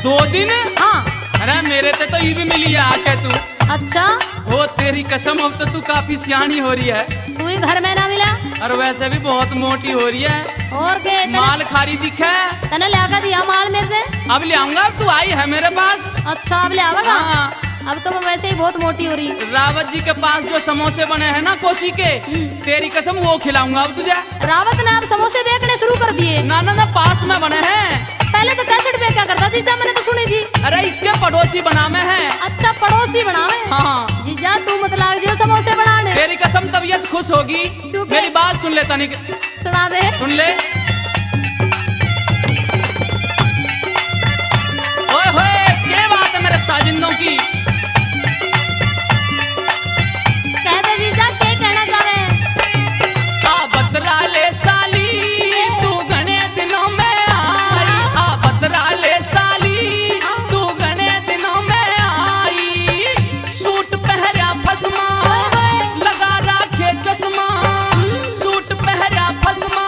2 दिन? हाँ। अरे मेरे ते तो ये भी मिली है आके तू। अच्छा वो तेरी कसम, अब तो तू काफी सियानी हो रही है। तू ही घर में ना मिला और वैसे भी बहुत मोटी हो रही है। और के माल खारी दिखा तने लाकर दिया माल मेरे से। अब ले आऊंगा, अब तू आई है मेरे पास। अच्छा अब ले आवेगा? हाँ। अब तो मैं वैसे ही बहुत मोटी हो रही। रावत जी के पास जो समोसे बने हैं ना कोसी के, तेरी कसम वो खिलाऊंगा अब तुझे। रावत ने अब समोसे बेचने शुरू कर दिए? ना ना ना, पास में बने हैं। पहले तो कैसेट पे क्या करता जीजा, मैंने तो सुनी थी। अरे इसके पड़ोसी बनावे हैं। अच्छा पड़ोसी बनावे? हाँ। जीजा तू मत लाग जियो समोसे बनाने। तेरी कसम तबीयत खुश होगी। मेरी बात सुन ले तनिक। सुना दे। सुन ले। ओए होए, क्या बात है मेरे साजिंदों की। कह दे जीजा, क्या कहना चाह रहे हैं? आ बतरा ले साली, तू घने दिनों में आई। आ बतरा ले साली, तू घने दिनों में आई। सूट पहरा फसमा, लगा राखे चश्मा। सूट पहरा फसमा,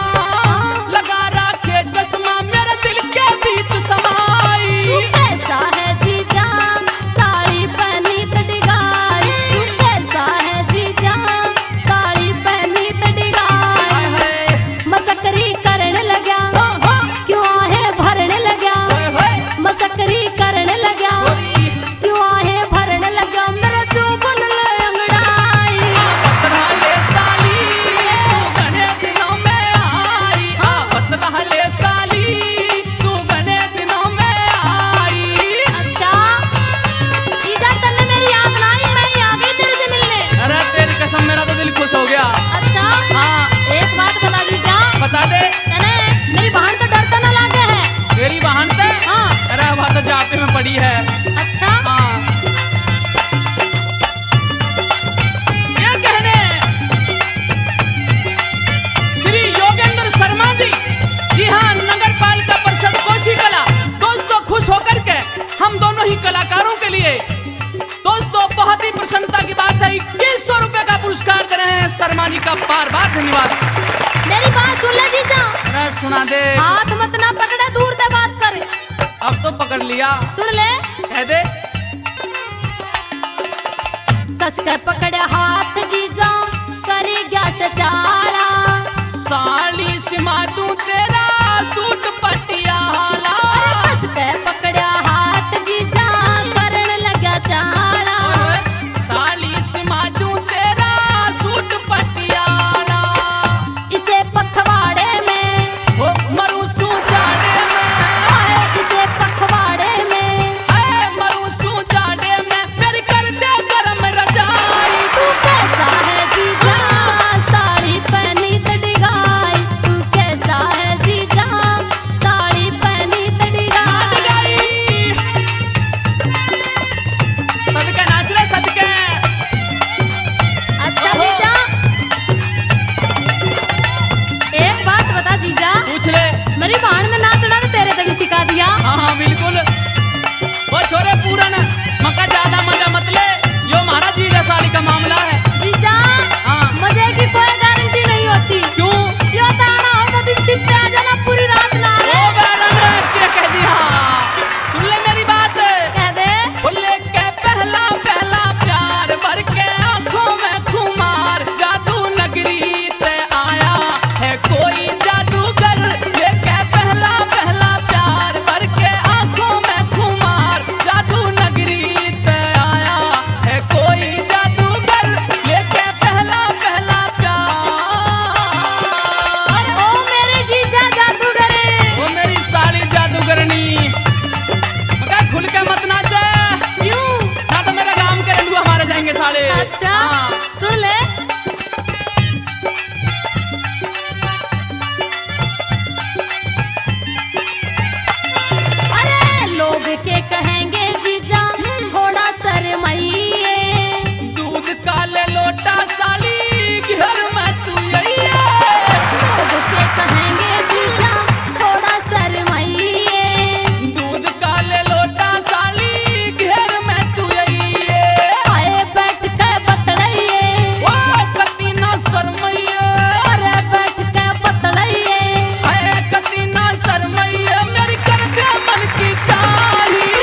लगा राखे चश्मा। मेरे दिल के बीच समाई। तू कैसा है जीजा, साड़ी पहनी तो डिगाई। तू कैसा है जीजा, साड़ी पहनी तो डिगाई। मसकरी करने लगा, क्यों आहे भरने लगा। मसकरी करने लगा, क्यों आहे भरने लगा। मेरा चुबन ले अंगड़ाई। बतरा ले साली, तू घने दिनों में आई। आ बतरा ले साली, तू घने दिनों में आई। अच्छा जीजा तन्ने मेरी याद ना आई, मैं ही आ गई तेरे से मिलने। अरे तेरी कसम, मेरा तो दिल खुश हो गया। अच्छा हाँ। एक बात बता जीजा, बता दे। तने मेरी बहन तो डरता ना लागे है। तेरी बहन ते? हाँ। अरे वह तो जाते में पड़ी है। अच्छा हाँ। ये कहने श्री योगेंद्र शर्मा जी, जी हाँ, नगर पालिका परिषद कोसी कला। दोस्तों खुश होकर के हम दोनों ही कलाकारों के लिए दोस्तों बहुत ही प्रसन्नता की बात है, 2100 रुपए का पुरस्कार दे रहे हैं शर्मा जी का। बार बार धन्यवाद। मेरी बात सुन ले जीजा, अरे सुना दे। हाथ मत ना पकड़े, दूर से बात कर। अब तो पकड़ लिया। सुन ले। कह दे। कस के पकड़े हाथ जीजा, करे गया से चाला। साली सिमा तू तेरा सूट पटियाला। कस के पकड़े हाथ जीजा, करने लगा चाला। साली सिमा तू तेरा सूट पटियाला। इसे पखवाड़े में हो मरू सू जाड़े में। आए, इसे पखवाड़े में मरू सू जाड़े में। मेरी कर दे गरम रजाई। तू कैसा है जीजा, साड़ी पहनी तो डिगाई। तू कैसा है जीजा, साड़ी पहनी तो डिगाई। गई सदके नाच ले सदके। अच्छा जीजा, एक बात बता जीजा, पूछ ले। मेरी बहन ने नाचना तो तेरे तक सिखा दिया। हाँ हाँ बिल्कुल। वो छोरे पूरन मका ज्यादा मजा मत ले, यो महाराज जी का साड़ी का मामला है। जीजा हाँ। मजे की कोई गारंटी नहीं होती। क्यों? यो ताना हो तो दिन छिपते आ जाना, पूरी रात ना ओ आवे। बैरन रे, क्या कह दिया। सुन ले मेरी बात। कह दे। बोले के पहला पहला प्यार भर के आंखों में खुमार। जादू नगरी ते आया है कोई जादूगर। ये के पहला पहला प्यार भर के आंखों में खुमार। जादू नगरी ते आया है कोई जादूगर। ये के पहला पहला प्यार। ओ मेरे जीजा जादूगर। वो मेरी साली जादूगरनी। मगर खुल के मत नाचे, क्यों? ना तो मेरे गांव के रंडुआ मारे जाएंगे साले। अच्छा हाँ। सुन ले। अरे लोग के कहेंगे जीजा थोड़ा शर्माइए। दूध काले लोटा साली घर में तू यही है। लोग के कहेंगे जीजा थोड़ा शर्माइए। दूध काले लोटा साली घर में तू यही है। आए बैठ के बतड़ाइए। ओ कती ना शर्मैया। अरे बैठ के बतड़ाइए। है कती ना शर्मैया। मेरी कर दे मन की चाहिए।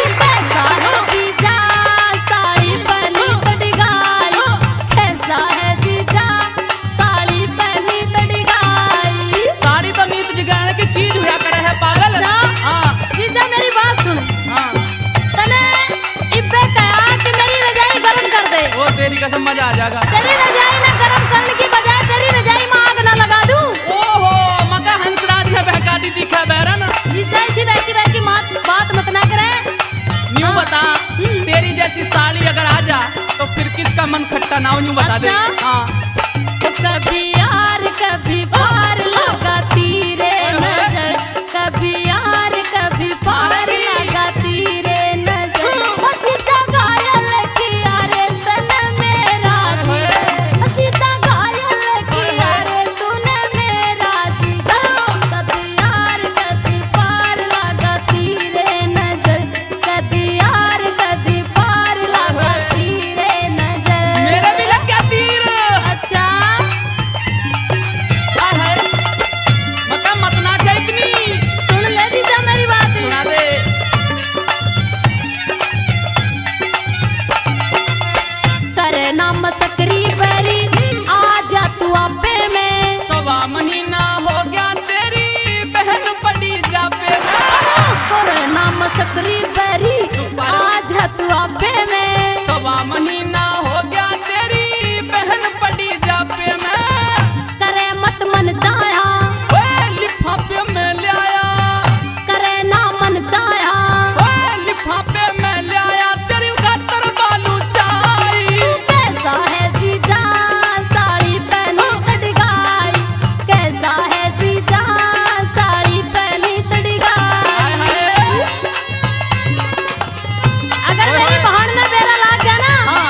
जाएगा। तेरी रजाई ना गरम करने की बजाय तेरी रजाई में आग ना लगा दूं। ओहो मका हंसराज ने बहका दी दिखा बैरा ना। जैसी बहकी बहकी बात मत ना करे। न्यू बता तेरी जैसी साड़ी अगर आ जा तो फिर किसका मन खट्टा ना हो, न्यू बता दे। हाँ तो कभी यार कभी पार लगाती रे नजर, कभी यार कभी पार लगाती रे नजर। असीता घायल किया रे तूने मेरा जी, असीता घायल किया रे तूने मेरा जी। कभी यार कभी पार लगाती रे नजर, कभी यार कभी पार लगाती रे नजर। मेरे भी लग गया तीर। अच्छा मका मत ना चाहिए इतनी। सुन ले दीजा मेरी बात। सुना दे। करे ना मसकरी बैरी आजा तू आपे में। 1.25 महीना हो गया तेरी बहन पड़ी जापे में। करे ना मसकरी बैरी आजा तू आपे में। 1.25 महीना हो गया तेरी बहन पड़ी जापे में। करे मत मन चाहा, ओए लिफाफे में ले आया, करे ना मन चाहा। ओए लिफाफे में ले आया तेरी खातर बालू चाई। तू कैसा है जीजा साड़ी पहनी तड़गाई, कैसा है जीजा साड़ी पहनी तड़गाई। हाय हाय। अगर मेरी बहन में बेरा लाग गया ना, हाँ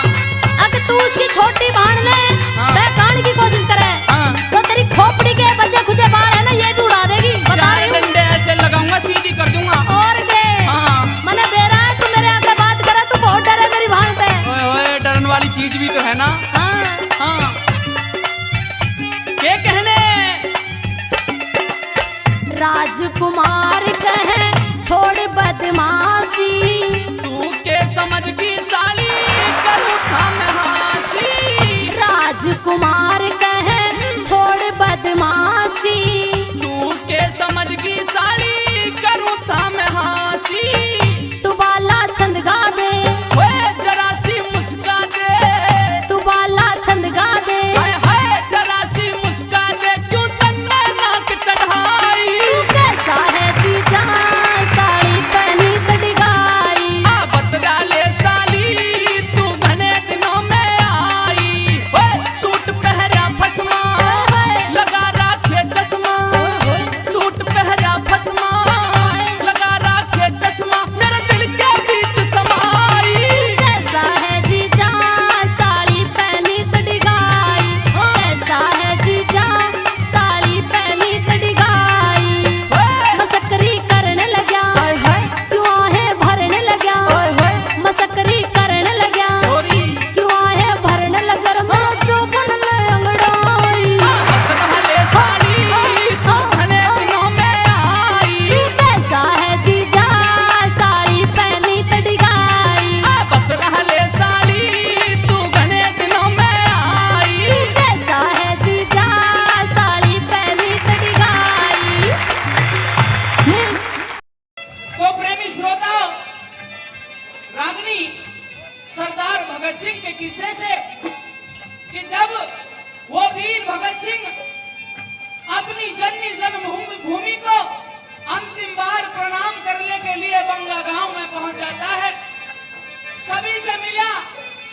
अगर तू उसकी छोटी बहन में हाँ। बहकाने की कोशिश करे हाँ। तो तेरी खोपड़ी के बचे खुचे बाल है ना ये भी उड़ा देगी, बता रही हूँ। डंडे ऐसे लगाऊंगा सीधी कर दूंगा। और के हाँ। मैंने दे रहा है तू मेरे आगे बात करे, तू बहुत डरे मेरी बहन से। ओए ओए डरने वाली चीज भी तो है ना। हाँ। हाँ के कहने राजकुमार कहे छोड़ बदमाशी, तू के समझ की साली करूँ खाम हासी। राजकुमार कहे छोड़ बदमाशी। तू के समझ की साली करूँ थाम हासी। तू बाला छंद गा दे, ओए जरा सी मुस्का दे, तू बाला छंद गा दे। हाय हाय जरा सी मुस्का दे क्यों तन्ने नाक चढ़ाई। तू कैसा है जीजा साड़ी पहनी तड़गाई, आ बतरा ले साली तू घने दिनों में आई। ओए सूट पहरा फसमा लगा राखे चश्मा, सूट पहरा फसमा लगा राखे चश्मा मेरे दिल के बीच समाई। कैसा है जीजा साड़ी पहनी तड़गाई, कैसा है जीजा साड़ी पहनी तड़गाई। ओए मसकरी करने लग्या, हाय हाय क्यों आहे भरने लग्या। ओए होए मसकरी करने लग्या, चोरी क्यों आहे भरने लग्या। मेरा चौपन ले अंगड़ाई, बतरा ले साली तू घने दिनों में आई। तू कैसा है जीजा साड़ी पहनी तड़गाई, आ बतरा ले साली तू घने दिनों में आई। तू कैसा है जीजा साड़ी पहनी तड़गाई। तो प्रेमी श्रोताओ रागनी सरदार भगत सिंह के किस्से से कि जब वो वीर भगत सिंह अपनी जननी जन्मभूमि को अंतिम बार प्रणाम करने के लिए बंगा गांव में पहुंच जाता है। सभी से मिला,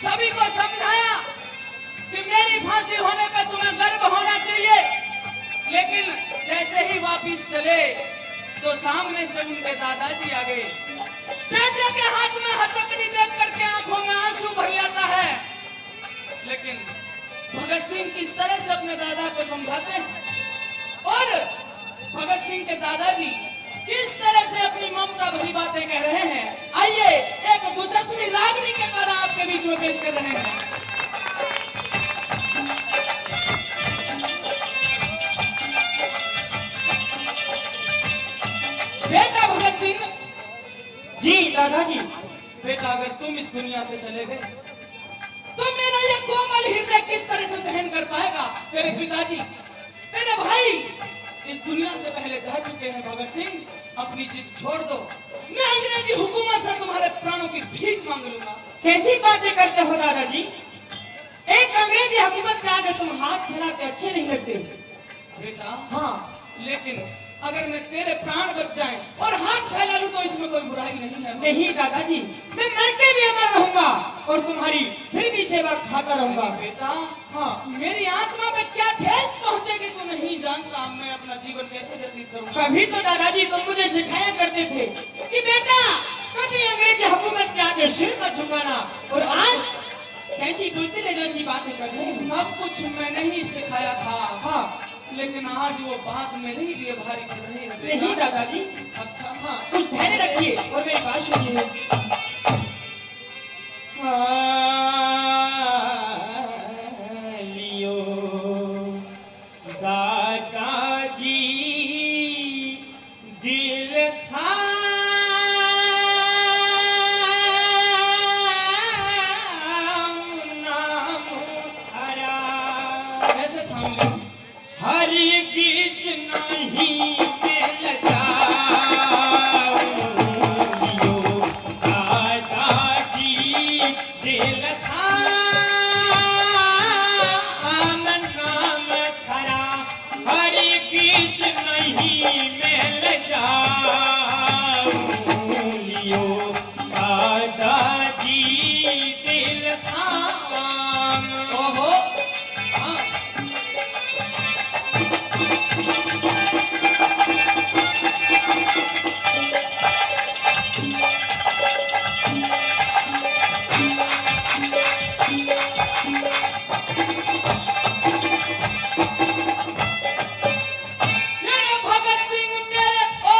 सभी को समझाया कि मेरी फांसी होने पे तुम्हें गर्व होना चाहिए। लेकिन जैसे ही वापिस चले तो सामने से उनके दादाजी आ गए। बेटे के हाथ में हथकड़ी देख करके आंखों में आंसू भर जाता है। लेकिन भगत सिंह किस तरह से अपने दादा को समझाते हैं और भगत सिंह के दादाजी किस तरह से अपनी ममता भरी बातें कह रहे हैं, आइए एक दिलचस्पी रागनी के द्वारा आपके बीच में पेश कर रहे हैं। बेटा भगत सिंह जी दादाजी। बेटा अगर तुम इस दुनिया से चले गए तो मेरा ये कोमल हृदय किस तरह से सहन कर पाएगा। तेरे पिताजी तेरे भाई इस दुनिया से पहले जा चुके हैं। भगत सिंह अपनी जिद छोड़ दो, मैं अंग्रेजी हुकूमत से तुम्हारे प्राणों की भीख मांग लूंगा। कैसी बातें करते हो दादाजी? एक अंग्रेजी हुकूमत के आगे तुम हाथ फैलाते अच्छे नहीं लगते। बेटा हाँ लेकिन अगर मैं तेरे प्राण बच जाए और हाथ फैला लूं तो इसमें कोई बुराई नहीं है। नहीं दादाजी, मैं मर के भी अमर रहूंगा और तुम्हारी फिर भी सेवा खाता रहूंगा। बेटा हाँ मेरी आत्मा में क्या ठेस पहुंचेगी तू नहीं जानता। मैं अपना जीवन कैसे व्यतीत करूंगा। कभी तो दादाजी तुम मुझे सिखाया करते थे कि बेटा कभी अंग्रेजी हुकूमत के आगे सिर मत झुकाना, और आज कैसी दूसरे जैसी बातें कर रहे हैं। सब कुछ मैंने ही सिखाया था। हाँ लेकिन आज वो बात मेरे ही लिए भारी पड़ रही है बेटा। नहीं दादाजी, अच्छा हाँ कुछ धैर्य रखिए और मेरी बात सुनिए। लियो दादाजी दिल था नाम हरा, कैसे थाम लूं? हरगिज नहीं मिल जाऊं, दादाजी दिल था नाम खरा, हरगिज नहीं मिल जाऊं, दादाजी दिल था। ओहो मेरे भगत सिंह मेरे ओ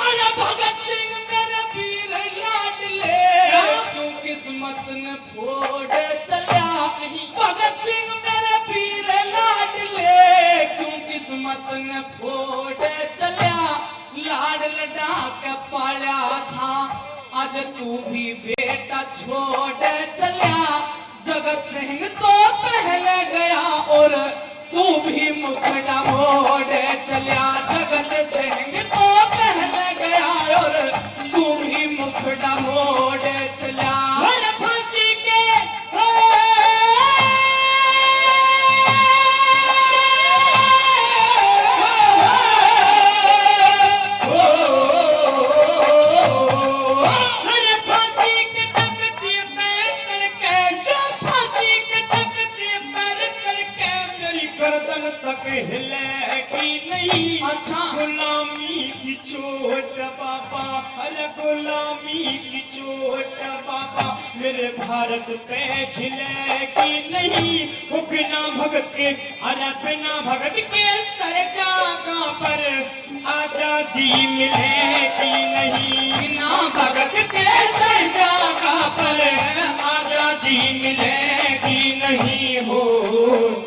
अरे भगत सिंह मेरे वीर लाडले क्यों किस्मत ने फोड़ चलिया। भगत सिंह मेरे वीर लाडले क्यों किस्मत ने फोड़ चलिया। लाड लडा के पाला था आज तू भी बेटा छोड़ चलिया। जगत सिंह तो पहले गया और तू भी मुखड़ा मोड़ चलिया। जगत सिंह तो पहले गया और तू भी मुखड़ा मोड़ चलिया। और फांसी के अरे फांसी के तख्ती पे चढ़ के, जो फांसी के तख्ती पर चढ़ के मेरी गर्दन तक हिलेगी नहीं। अच्छा गुलामी की चोट बाबा, अरे गुलामी की चोट बाबा मेरे भारत पे झिलेगी नहीं। वो बिना भगत के, अरे बिना भगत के सर जागा पर आजादी मिलेगी नहीं। बिना भगत के सरजागा पर आजादी मिलेगी नहीं। हो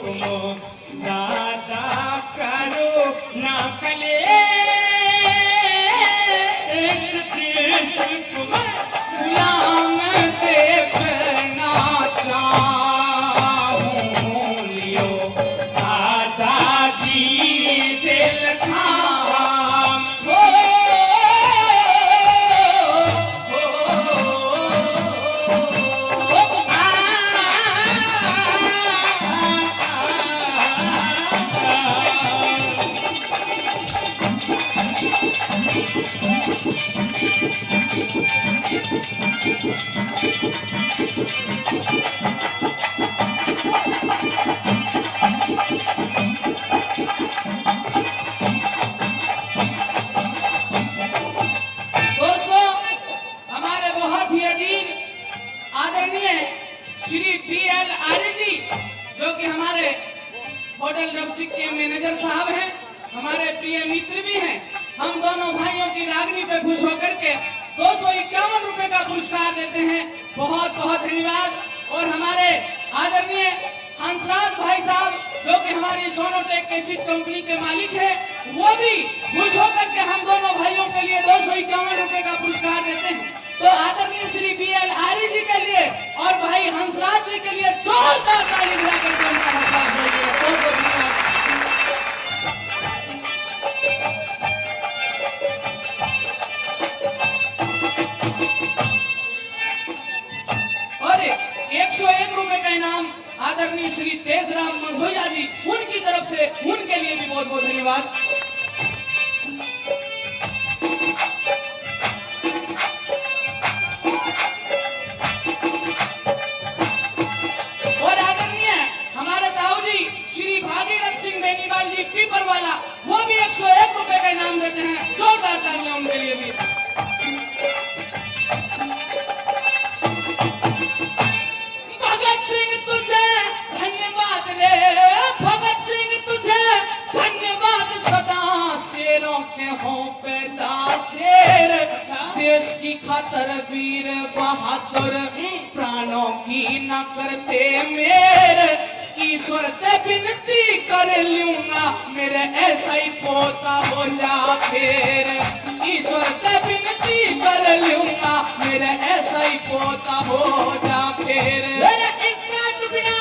तुम दादा करो ना कले इस देश को। गुलाम देखना चाहूं लियो दादाजी दिल थाम। हो दोस्तों हमारे बहुत ही अजीज आदरणीय श्री BL आर्य जी जो कि हमारे होटल डबसिक के मैनेजर साहब हैं, हमारे प्रिय मित्र भी हैं। हम दोनों भाइयों की रागनी पे खुश होकर के 251 रुपए का पुरस्कार देते हैं। बहुत बहुत धन्यवाद। और हमारे आदरणीय हंसराज भाई साहब जो कि हमारी सोनोटेक कैसेट कंपनी के मालिक है, वो भी खुश होकर के हम दोनों भाइयों के लिए 251 रुपए का पुरस्कार देते हैं। तो आदरणीय श्री BL आर्य जी के लिए और भाई हंसराज जी के लिए जोरदार ताली बजाकर के उनका हौसला बढ़ाइए। बहुत बहुत धन्यवाद। और 101 रुपए का इनाम आदरणीय श्री तेजराम मझोया जी, उनकी तरफ से उनके लिए भी बहुत बहुत धन्यवाद। और आदरणीय हमारे ताऊ जी श्री भागीरथ सिंह बेनीवाल जी पीपर वाला, वो भी 101 रुपए का इनाम देते हैं। जोरदार तालियां उनके लिए भी। देश की खातर वीर बहादुर प्राणों की न करते मेरे, ईश्वर से विनती कर लूंगा मेरे ऐसा ही पोता हो जा फिर। ईश्वर से विनती कर लूंगा मेरे ऐसा ही पोता हो जा फिर। इसका टुकड़ा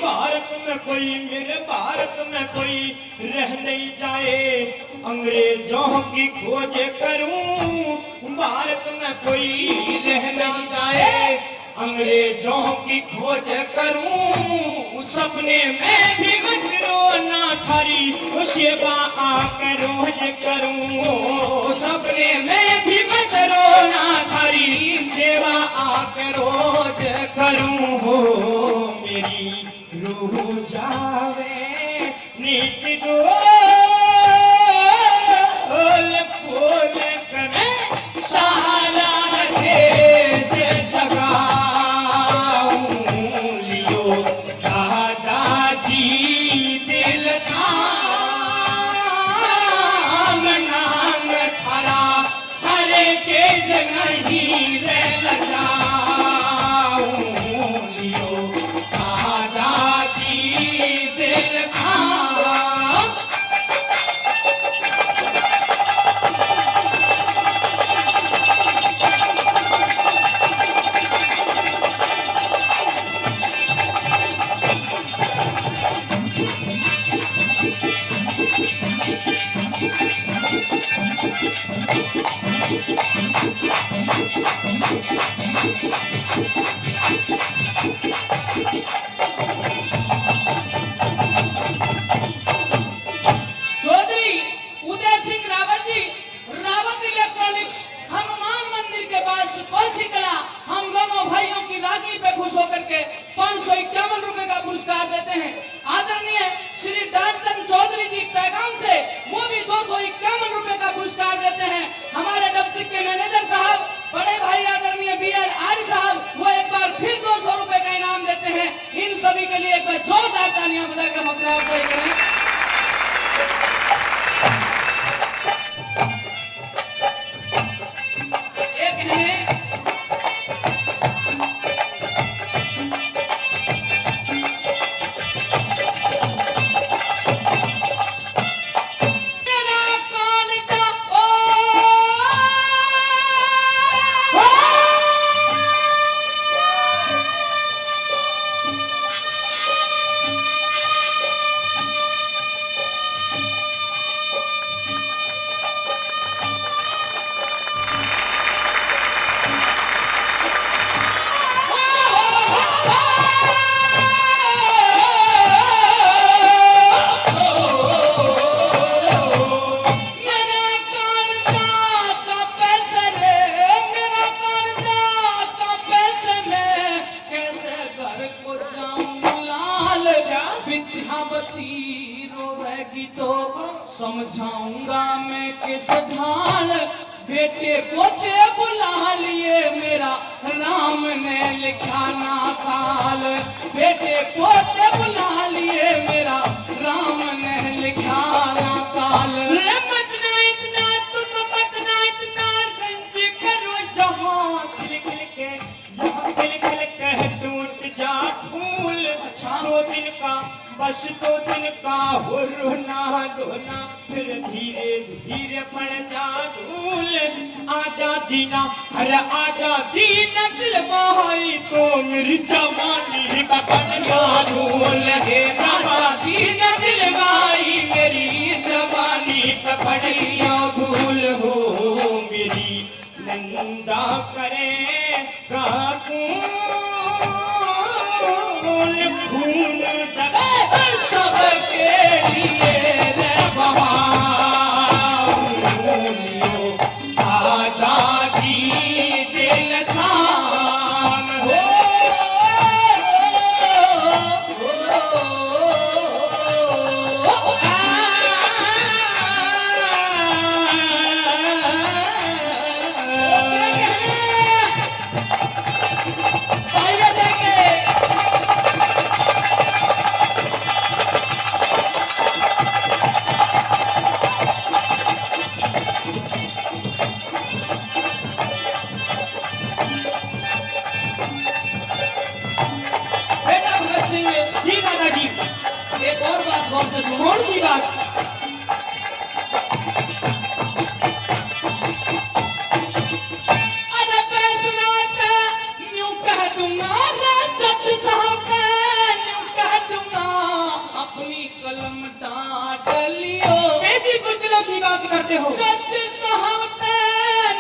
भारत में कोई, मेरे भारत में कोई रह नहीं जाए, अंग्रेजों की खोज करूं। भारत में कोई रह नहीं जाए, अंग्रेजों की खोज करूं। सपने में भी मत रोना थारी सेवा आकर रोज करूं। सपने में भी मत रोना थारी सेवा आकर रोज करूं। हो मेरी रूह जावे नित डोल खोल कर सारा देश जगाऊं। लियो दादाजी दिल थाम नाम थारा हर के नहीं रे लजाऊं। लियो दादाजी दिल थाम। चौधरी उदय सिंह रावत जी, रावत इलेक्ट्रॉनिक्स, हनुमान मंदिर के पास कौशिकला, हम दोनों भाइयों की राखी पे खुश होकर के 551 रुपए का पुरस्कार देते हैं। आदरणीय श्री दानचंद चौधरी जी पैगाम से, वो भी 251 रुपए का पुरस्कार देते हैं। हमारे डबसिक के मैनेजर साहब, बड़े भाई आदरणीय BL आर्य साहब, वो एक बार फिर 200 रुपए का इनाम देते हैं। इन सभी के लिए एक बार जोरदार तालियां बजाकर हौसला अफजाई करें। एक है मेरा कालजा ओ समझाऊंगा मैं किस ढाल बेटे पोते बुला लिए मेरा राम ने लिखा ना काल। बेटे पोते बुला लिए मेरा राम ने लिखा ना काल। मतना इतना तुम मतना इतना रंज करो जहाँ खिल खिल के यहाँ खिल खिल के टूट जा फूल। अच्छा। 2 दिन का बस 2 दिन का हो रोना धोना फिर धीरे धीरे पड़ जा धूल। आजा दीना अरे आजा दीना दिल बहाई तो मेरी जवानी का बन जा धूल। हे राजा दीन दिलवाई मेरी जवानी पे पड़ी धूल हो मेरी नंदा करे काकूल खून जगे सबके लिए रे बहाओ आजादी दिल थाम हो। आइए देखे बेटा भगत सिंह, जी दादाजी एक और बात गौर से सुनो। कौन सी बात? अरे फैसला ते न्यू कह दूंगा रे जज साहब के न्यू कह दूंगा अपनी कलम डांट लियो। कैसी बुजदिलों सी बात करते हो? जज साहब के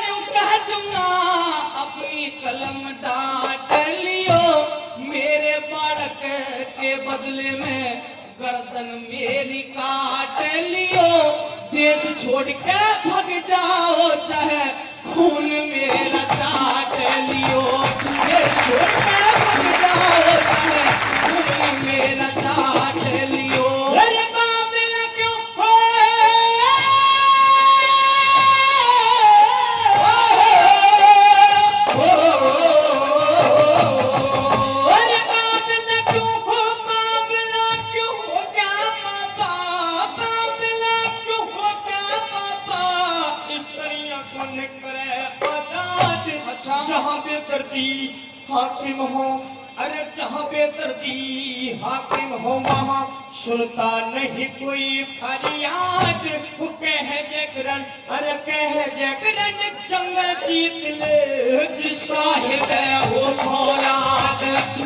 न्यू कह दूंगा अपनी कलम डांट लियो। मेरे बालक के बदले में गर्दन मेरी काट लियो। देश छोड़ के भग जाओ चाहे खून मेरा चाट लियो। देश छोड़ के भग जाओ चाहे खून मेरा चाट लियो। अरे काबिल क्यों हो? अरे काबिल क्यों हो? काबिल क्यों हो? क्या पता? काबिल क्यों हो? क्या पता? इस तरह कौन करे आजाद? अच्छा। जहाँ बेदर्दी हाकिम हो अरे जहाँ बेदर्दी हाकिम हो वहाँ सुनता नहीं कोई फरियाद। वो कह जगरन अरे कह जगरन जंग जीत ले जिसका हृदय हो फौलाद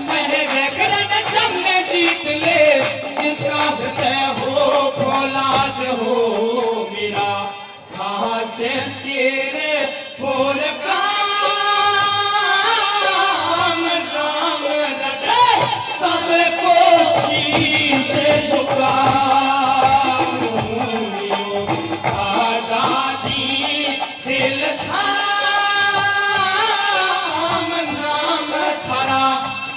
कहे जगरन जंग जीत ले। जिसका हृदय हो फौलाद हो मेरा कहाँ से शेर बोल काम राम रटे सबको शीश झुका। आजादी दिल थाम नाम खरा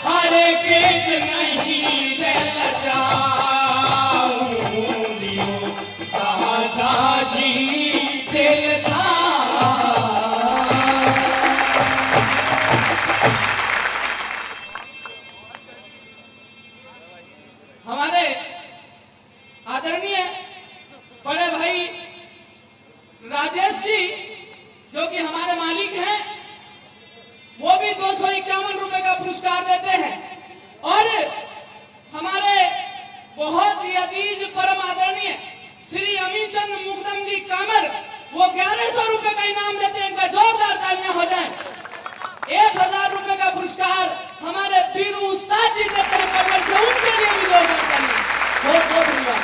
हर केज नहीं दिल जाऊं लियो। आजादी दिल थाम। हमारे आदरणीय बड़े भाई राजेश जी जो कि हमारे मालिक हैं वो भी 251 रुपए का पुरस्कार देते हैं। और हमारे बहुत ही अजीज परम आदरणीय श्री अमीचंद मुकदम जी कामर वो 1100 रुपए का इनाम देते हैं। इनका जोरदार तालियां हो जाए। 1000 रुपए का पुरस्कार हमारे पीरू उस्ताद जी देते हैं पटना से। उनके लिए भी जोरदार तालियां। बहुत बहुत धन्यवाद।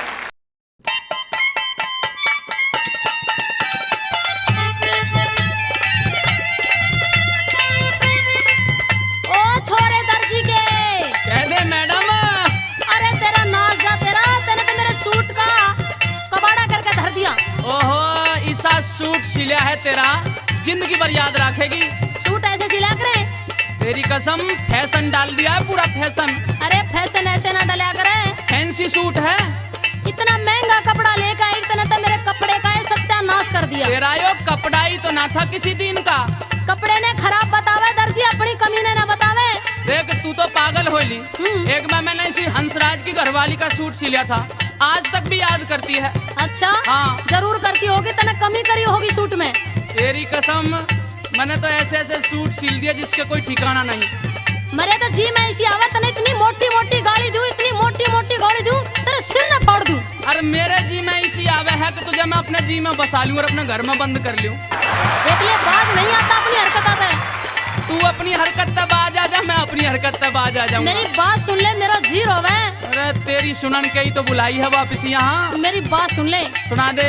ओ छोरे दर्जी के कह दे मैडम। अरे तेरा नाच जा तेरा तने तो मेरे सूट का कबाड़ा करके धर दिया। ओहो ईसा सूट सिला है तेरा जिंदगी भर याद रखेगी। सूट ऐसे सिला करे? तेरी कसम फैशन डाल दिया है पूरा फैशन। अरे फैशन ऐसे ना डलिया करे। फैंसी सूट है। इतना महंगा कपड़ा लेकर आई तने तो मेरे कपड़े का ही सत्यानाश कर दिया। तेरा यो कपड़ा ही तो ना था किसी दिन का। कपड़े ने खराब बतावे दर्जी, अपनी कमी ने ना बतावे। देख तू तो पागल होली। एक बार मैंने इसी हंसराज की घरवाली का सूट सिलिया था, आज तक भी याद करती है। अच्छा हाँ। जरूर करती होगी, तने कमी करी होगी सूट में। तेरी कसम, मैंने तो ऐसे ऐसे सूट सिल दिया जिसके कोई ठिकाना नहीं। मरे तो जी मैं इसी आवे तने इतनी मोटी मोटी गाली दूं, इतनी मोटी मोटी गाली दूं, तेरे सिर न फाड़ दूं। अरे मेरे जी में इसी आवे है कि तुझे मैं अपने जी में बसा लूं और अपने घर में बंद कर लूं। देख ले बाज नहीं आता, अपनी हरकत आता है। तू अपनी हरकत तब आ जा, मैं अपनी हरकत तब आ जाऊंगा। मेरी बात सुन ले, मेरा जी रोवे। अरे तेरी सुनन के ही तो बुलाई है वापस यहाँ। मेरी बात सुन ले। सुना दे।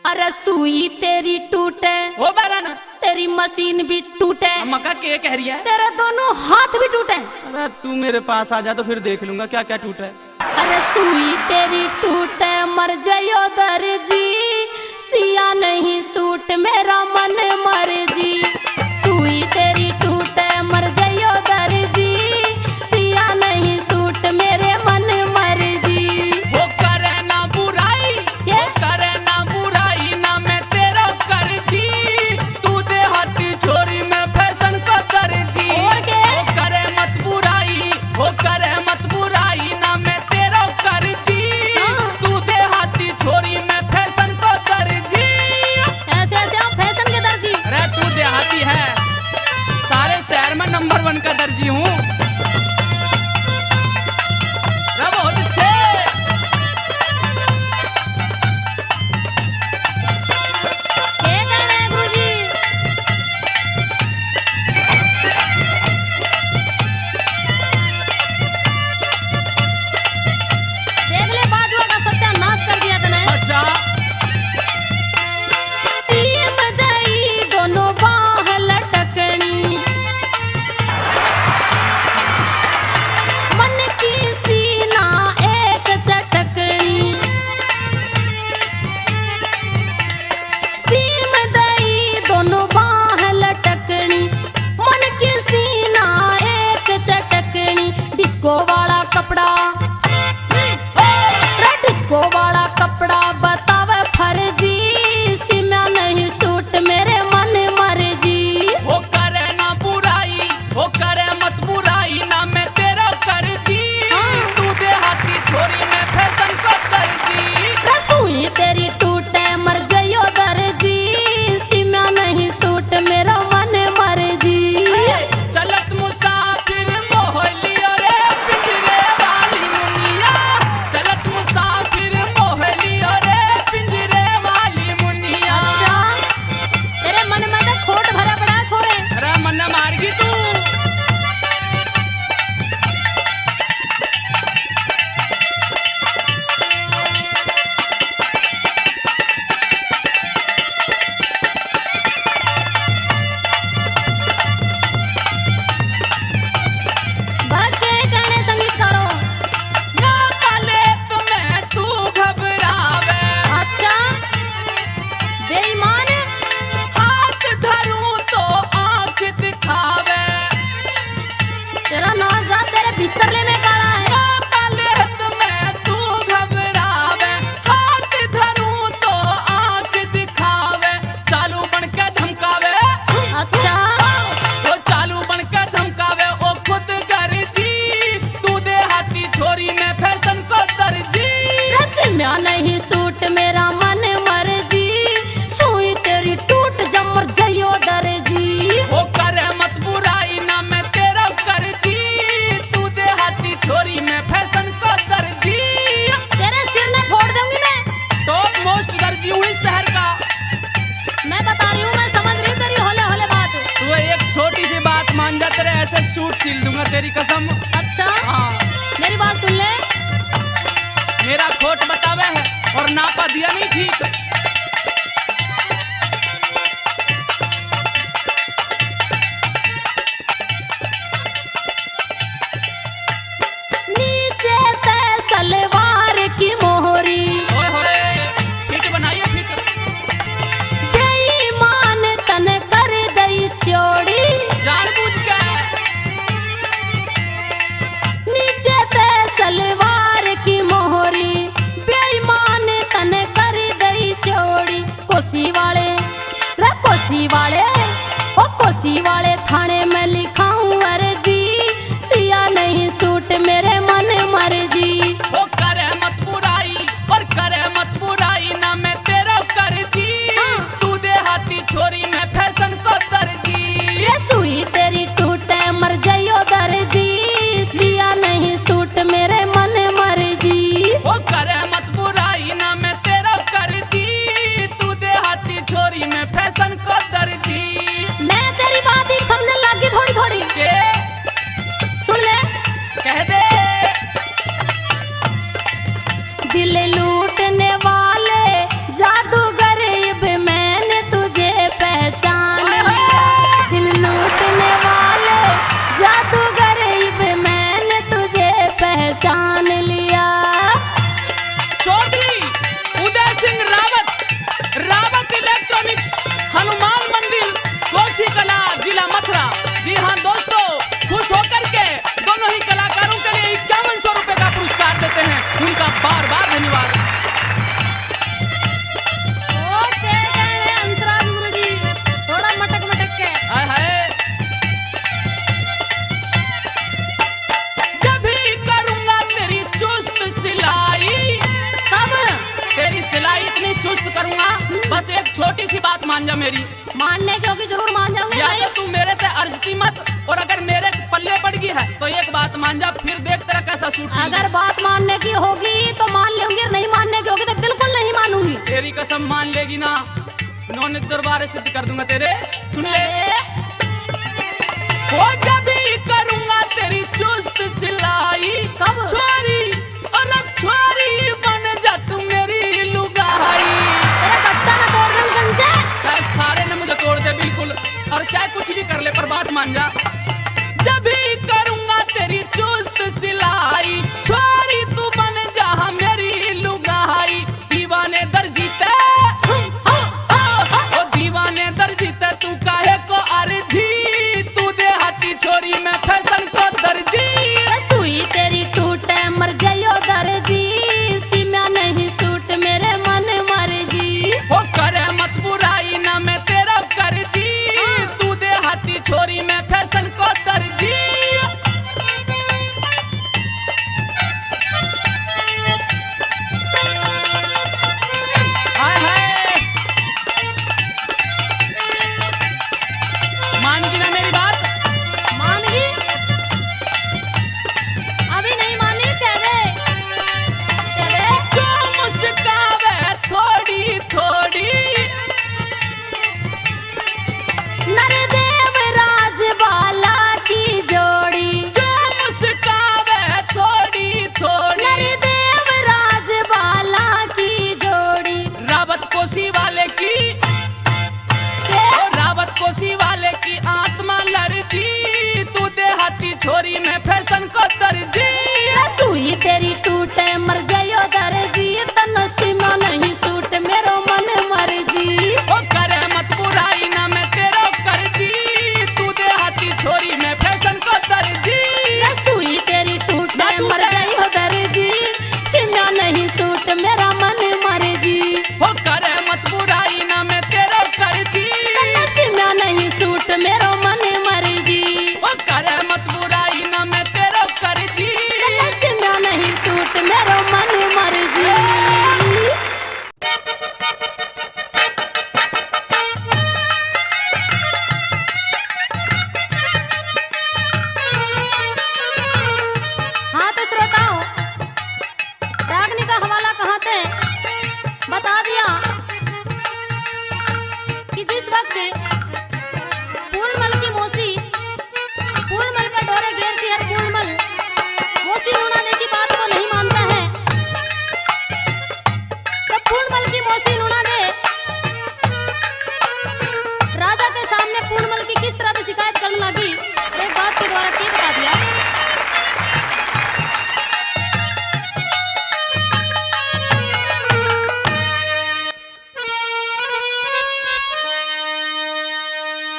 अरे सुई तेरी टूटे, हो बारन, तेरी मशीन भी टूटे, मक्का के कह रही है? तेरे दोनों हाथ भी टूटे। अरे तू मेरे पास आ जा तो फिर देख लूंगा क्या क्या टूटा है। अरे सुई तेरी टूटे, मर जाइयो दर्जी, सिया नहीं सूट मेरा मन मर्जी। सुई तेरी टूटे, मर जाइयो दर्जी, सिया नहीं सूट मेरे मन मर्जी। वो करे ना बुराई, वो करे ना बुराई, ना मैं तेरा करती, तू दे हाथी छोरी में फैशन को दर्जी। और क्या? वो करे मत बुराई, वो करे मत बुराई, ना मैं तेरा करती, तू दे हाथी छोरी में फैशन को दर्जी। ऐसे ऐसे आप फैशन के दर्जी। अरे तू देहाती है, सारे शहर में नंबर 1 का दर्जी हूँ। बहुत अच्छे। ये कहना है गुरुजी। देख ले बाजुआ का सत्यानाश कर दिया तने। अच्छा। सीम दई दोनों बाह लटकनी, मन की सीना एक चटकनी। सीम दई दोनों बाह लटकनी, मन की सीना एक चटकनी। डिस्को वाला कपड़ा, डिस्को वाला कपड़ा बतावे फर्जी, सीमा नहीं सूट मेरे मन मर्जी। वो करे ना बुराई, वो करे मत बुराई, ना मैं तेरा करती, तू दे हाथी छोरी में फैशन को दर्जी। रसोई तेरी टूटे, मर जाइयो दर्जी, सीमा नहीं सूट मेरा मन मर्जी। चलत मुसाफिर मोहलियो रे पिंजरे वाली मुनिया, चलत मुसाफिर मोहलियो रे पिंजरे वाली मुनिया। तेरे मन में तो खोट भरा पड़ा है छोरे। अरे मन मारगी तू। भक्के गाने संगीतकारों। ना पाले तुम्हें तू घबरावे, अच्छा बेईमान। हाथ धरूं तो आंख दिखावे। तेरा नाज़ा तेरे भीतर लेने काला है। ना पाले तुम्हें तू घबरावे, हाथ धरूं तो आंख दिखावे। चालू बन के धमकावे, अच्छा वो चालू बन के धमकावे, ओ खुद गर्जी, तू दे हाथी छोरी में फैशन को दर्जी। रस्मिया नहीं सूट मेरा मन मर्जी, सुई तेरी टूट जमर जाइयो दर्जी। वो करे मत बुराई, ना मैं तेरा करती, तू दे हाथी छोरी में फैशन को दर्जी। तेरे सिर ने फोड़ दूंगी मैं। टॉप मोस्ट दर्जी हूँ इस शहर का। मैं बता रही हूँ, मैं समझ रही हूँ तेरी होले होले बात। तू एक छोटी सी बात मान जा, तेरे ऐसे सूट सिल दूंगा तेरी कसम। अच्छा हाँ, मेरी बात सुन ले। मेरा खोट बतावे है और नापा दिया नहीं ठीक। नीचे ते सलवार की मोहरी, ओए होए, फिट बनाइए फिट। बेईमान तन कर दई चोड़ी। जानबूझ के। नीचे ते सलवार की मोहरी, बेईमान हो करे मत बुराई ना मैं तेरा कर दी, तू देहाती छोरी में फैशन को दर्जी। मैं तेरी बात ही समझने लगी थोड़ी थोड़ी, के सुन ले। कह दे दिल लूटने वाले जादूगर अब मैंने तुझे पहचान लिया। दिल लूटने वाले जादूगर अब मैंने तुझे पहचान लिया। चौधरी उदय सिंह रावत, रावत इलेक्ट्रॉनिक्स, हनुमान मंदिर, कोसी कला, जिला मथुरा। जी हाँ दोस्तों, खुश होकर के दोनों ही कलाकारों के लिए 5100 रुपए का पुरस्कार देते हैं। उनका बार बार धन्यवाद। हंसराज गुरुजी थोड़ा मटक मटक के। हाय हाय, जब भी करूंगा तेरी चुस्त सिलाई, सब तेरी सिलाई इतनी चुस्त करूंगा, बस एक छोटी सी बात मान जा मेरी। मानने की होगी, जरूर मान जाऊंगी या भाई। तो तू मेरे से अर्जती मत, और अगर मेरे पल्ले पड़ गई है तो एक बात मान जा, फिर देख तेरा कैसा सूट सिल अगर बात मानने की होगी तो मान लूंगी, नहीं मानने की होगी तो बिल्कुल नहीं मानूंगी। तेरी कसम मान लेगी ना, नौने दरबार सिद्ध कर दूंगा तेरे। सुन ले, हो जब भी करूंगा तेरी चुस्त सिलाई, कब? छोरी अरे छोरी बन जा तू मेरी लुगाई। तेरा कट्टा में तोड़ दूं संजय। चाहे सारे ने मुझे तोड़ दे बिल्कुल, और चाहे कुछ भी कर ले, पर बात मान जा। जब भी करूंगा तेरी चुस्त सिलाई, छोरी तू बन जा मेरी लुगाई। दीवाने दर्जी ते, ओ दीवाने दर्जी ते, तू काहे को अर्जी, तू देहाती छोरी में फैशन को दर्जी। सुई तेरी टूटे मर जायो दर्जी, सीमा नहीं सूट मेरे मन मर्जी। हो करे मत बुराई ना मैं तेरा कर दी, तू देहाती छोरी में फैशन को दर्जी। हाय हाय, मान गई ना मेरी बात? मान गई? अभी नहीं मानी, कह दे कह दे। तू मुस्कावे थोड़ी थोड़ी, नरदेव राज बाला की जोड़ी। तू मुस्कावे थोड़ी थोड़ी, नरदेव राज बाला की जोड़ी। रावत कोसी वाले की, ओ रावत कोसी वाले की आत्मा लड़ती, तू देहाती छोरी में फैशन को दर्जी। सुई तेरी टूटे मर जायो दर्जी, तन सीमा नहीं सूट मेरो मन मर्जी। ओ करे मत बुराई ना मैं तेरा कर दी, तू देहाती छोरी में फैशन को दर्जी। सुई तेरी टूटे मर जायो दर्जी, सीमा नहीं सूट मेरा मन मर्जी। ओ करे मत बुराई ना मैं तेरा कर दी, तन सीमा नहीं सूट मेरो मन मर्जी। ओ करे मत बुराई ना मैं तेरा कर दी। तन सीमा नहीं सूट मेरो मन मर्जी। हाँ तो श्रोताओं, रागनी का हवाला कहाँ थे बता दिया कि जिस वक्त पूर्णमल की मौसी पूर्णमल का डोरे घेरती है, पूर्णमल मौसी नूना की बात को नहीं मानता है, तो पूर्णमल की मौसी नूना ने राजा के सामने पूर्णमल की किस तरह से शिकायत करने लगी, एक बात के द्वारा क्या बता दिया।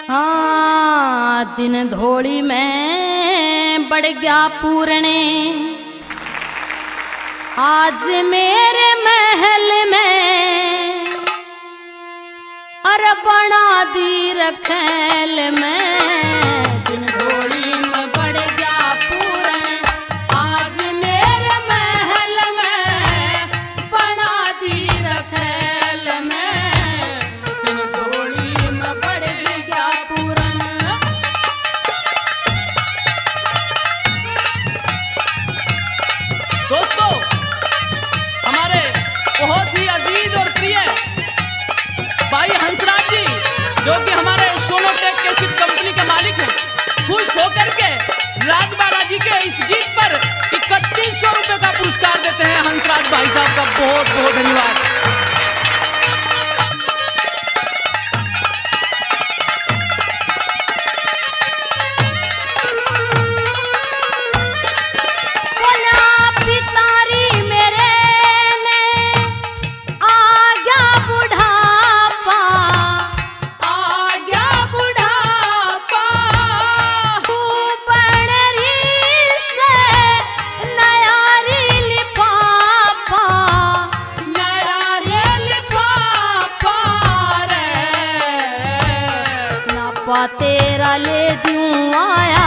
हाँ, दिन धोड़ी में बढ़ गया पूरने, आज मेरे महल में अरे बना दी रखेल में। दिन धोड़ी में बढ़ गया पूरने, आज मेरे महल में बना दी रखेल में, दिन धोड़ी में बढ़ गया पूरन। दोस्तों जो कि हमारे सोनोटेक कैसेट कंपनी के मालिक हैं, खुश होकर के राज बालाजी के इस गीत पर 3100 रुपए का पुरस्कार देते हैं हंसराज भाई साहब का बहुत बहुत धन्यवाद। तेरा ले दूं आया,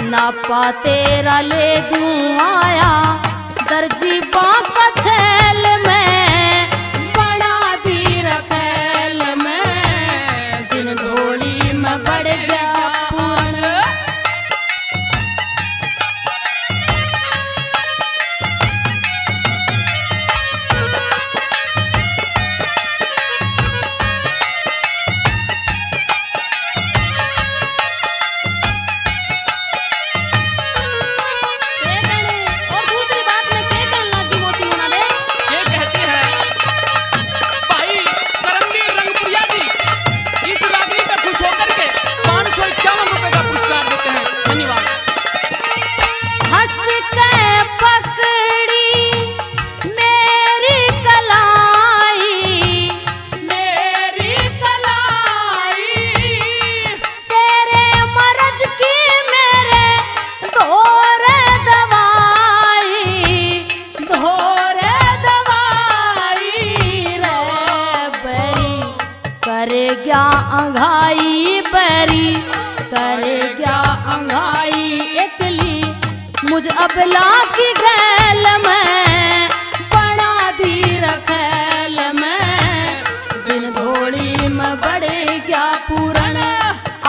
नापा तेरा ले दूं आया, दर्जी बाका छैल में बड़ा दी रखेल में, दिन ढोली में बढ़ गया पूर्ण। अंघाई बरी करे क्या अंघाई एकली, मुझ अबला की गैल में बना दी रखेल में, दिन धोड़ी में बड़े क्या पूरन,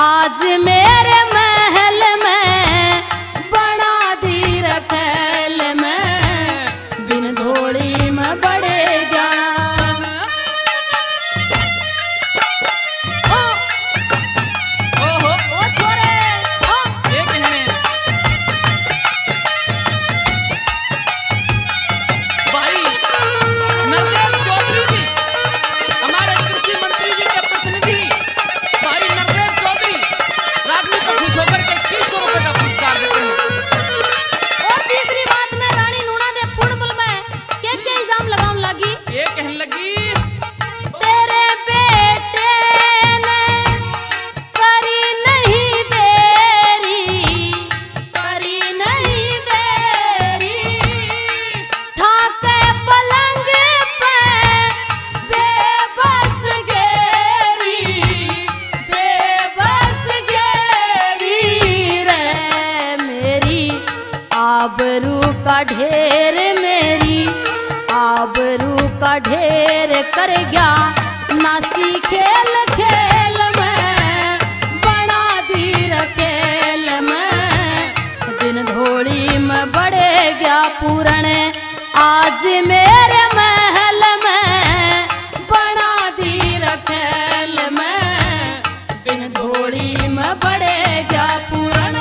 आज मेरे महल में बना दी रखेल में, दिन धोड़ी में बड़े क्या। आबरू का ढेर मेरी आबरू का ढेर कर गया, नासी खेल खेल में बना दी रखेल में, दिन धोड़ी में बढ़े गया पूरण, आज मेरे महल में बना दी रखेल में, दिन धोड़ी में बढ़े गया पूरण।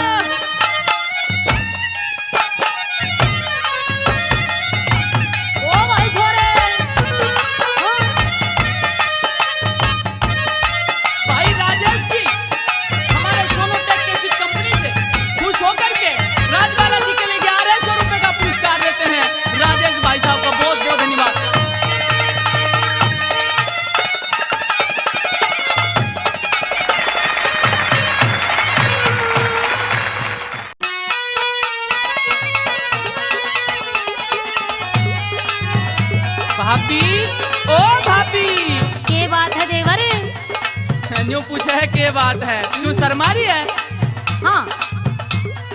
भाभी, ओ भाभी, के बात है देवर? न्यू पूछा है के बात है, न्यू शर्मारी है। हाँ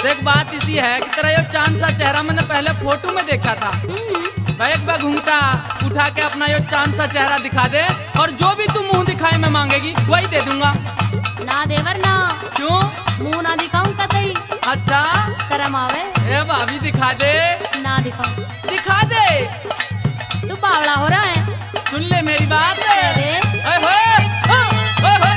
देख बात इसी है कि तेरा यो चांद सा चेहरा मैंने पहले फोटो में देखा था, भाई एक बार घूंघटा उठा के अपना यो चांद सा चेहरा दिखा दे और जो भी तू मुंह दिखाए मैं मांगेगी वही दे दूंगा। ना देवर ना। क्यों? मुंह ना दिखाऊं कतई। अच्छा शर्म आवे? ए भाभी दिखा दे। ना दिखाऊं। दिखा दे। तू बावड़ा हो रहा है। सुन ले मेरी बात। अरे ओए होए, ओए होए।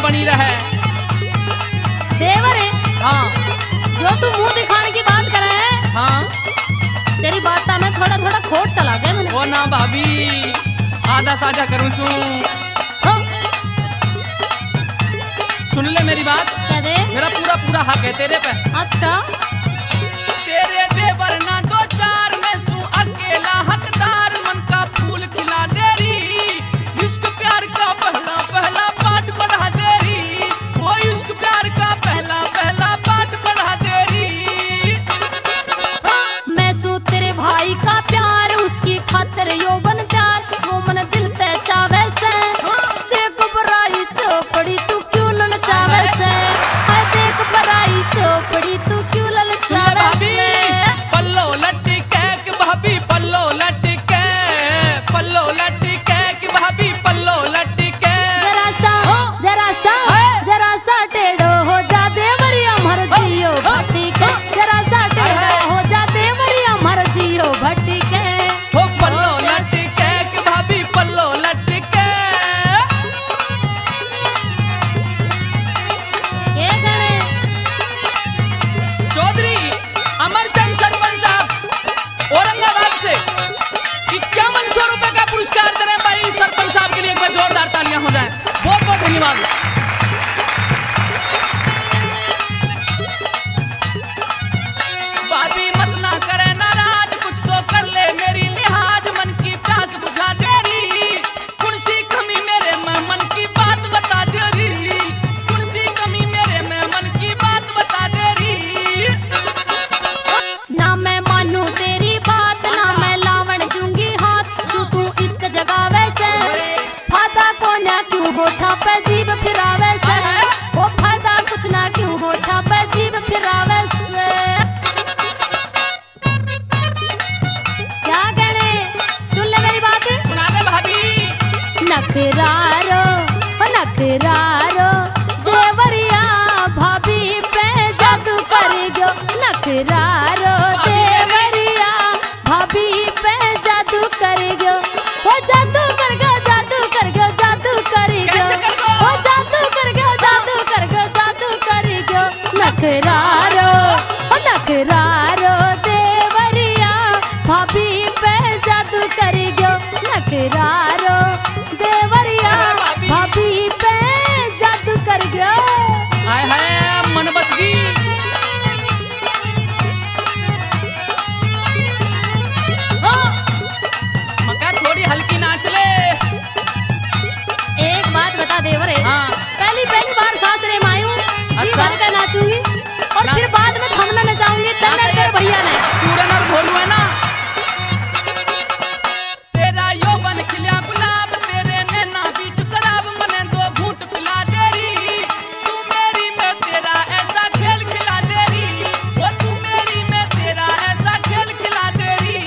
बनी रहे। देवर है हाँ जो तू मुंह दिखाने की बात कर रहा है, हाँ तेरी बात में थोड़ा थोड़ा खोट सा लगा मैंने। वो ना भाभी आधा साझा करूँ सू। हाँ? सुन ले मेरी बात, क्या दे? मेरा पूरा पूरा हक है तेरे पे। अच्छा तेरे देवर ना दो चार में सू अकेला हकदार, मन का फूल खिला देरी, इश्क प्यार का पहला पहला पाठ पढ़ा देरी, वो इश्क प्यार का पहला पहला पाठ पढ़ा देरी। मैं सू तेरे भाई का प्यार, उसकी खातिर यौवन प्यार, वो मन दिल ते चावे से, देख बराई चौपड़ी तू क्यों ललचावे से, हाय देख बराई चौपड़ी तू क्यों ललचावे से। पल्लो लटके कि भाभी पल्लो लटके, पल्लो लटके कि भाभी पल्लो लटके। जरा सा टेढ़ो हो जा देवरिया मर जियो भट्टी के, जरा सा टेढ़ो हो जा देवरिया मर जियो भट्टी के। हो पल्लो लटके कि भाभी पल्लो लटके। ये गणे चौधरी अमरचंद सरपंच साहब औरंगाबाद से 5100 रुपए का पुरस्कार दे रहे हैं भाई सरपंच साहब के लिए। एक बार जोरदार तालियां हो जाएं। बहुत बहुत धन्यवाद। भाभी मत ना करे नाराज, कुछ तो कर ले मेरी लिहाज, मन की प्यास बुझा देरी, कौन सी कमी मेरे में मन की बात बता देरी, कौन सी कमी मेरे में मन की बात बता देरी। ना मैं मानू तेरी बात, ना मैं लावण दूंगी हाथ, तू इश्क जगा वैसे, फायदा को ना क्यों होठा पे जीभ फिरावे से, वो फायदा कुछ ना क्यों होठा पे जीभ फिरावे से। क्या कहने सुन ले मेरी बात, सुना दे भाभी। नखरारो नखरारो देवरिया भाभी पे जादू कर गयो, नखरारो देवरिया भाभी पे जादू कर गयो, वो जादू कर गयो जादू कर गयो जादू कर गयो, कैसे कर गयो? वो जादू कर गयो जादू कर गयो जादू कर गयो। नखरारो नखरारो देवरिया भाभी पे जादू कर गयो, नखरारो देवरिया भाभी पे जादू कर गयो। हाय हाय मन बस गई। हाँ? मक्का थोड़ी हल्की नाच ले। एक बात बता देवर है, हाँ। पहली बार सासरे में आई हूँ, जी अच्छा। भर कर नाचूंगी और ना- फिर बाद में थमना नचाऊंगी, तब मैं तेरे भैया ने। पूरन और भोलू है ना। तेरा यौवन खिला गुलाब, तेरे नैना बीच शराब, मने दो घूंट पिला देरी, तू मेरी मैं तेरा ऐसा खेल खिला देरी, वो तू मेरी मैं तेरा ऐसा खेल खिला देरी।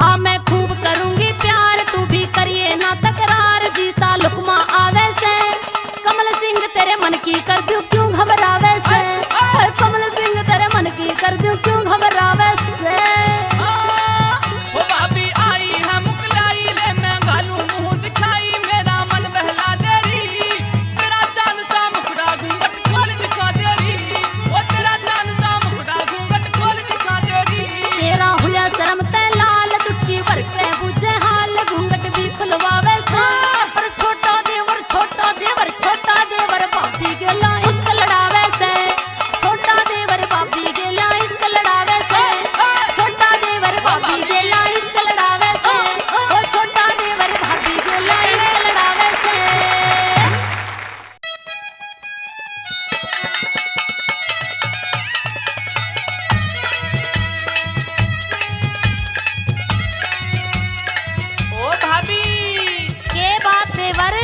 आ मैं खूब करूंगी प्यार, तू भी करिए ना तकरार, जी सा लुकमा आवे से, कमल सिंह तेरे मन की कर दूं क्यों घबरावे से, ओए कमल सिंह तेरे मन की कर दूं क्यों घबरावे से। वो भाभी आई है मुकलाई, ले मैं गालू मुंह दिखाई, मेरा मन बहला देरी, तेरा चांद सा मुखड़ा घूंघट खोल दिखा देरी, वो तेरा चांद सा मुखड़ा घूंघट खोल दिखा देरी। चेहरा हुआ शर्म ते लाल, चुटकी भर के बुझे हाल, घूंघट भी खुलवावे से, पर छोटा देवर भाभी गेला इसक लड़ावे से, छोटा देवर भाभी गेला इसक लड़ावे से, छोटा देवर भाभी गेला इसक लड़ावे से, ओ छोटा देवर भाभी गेला इसक लड़ावे से। ओ भाभी के बात देवर?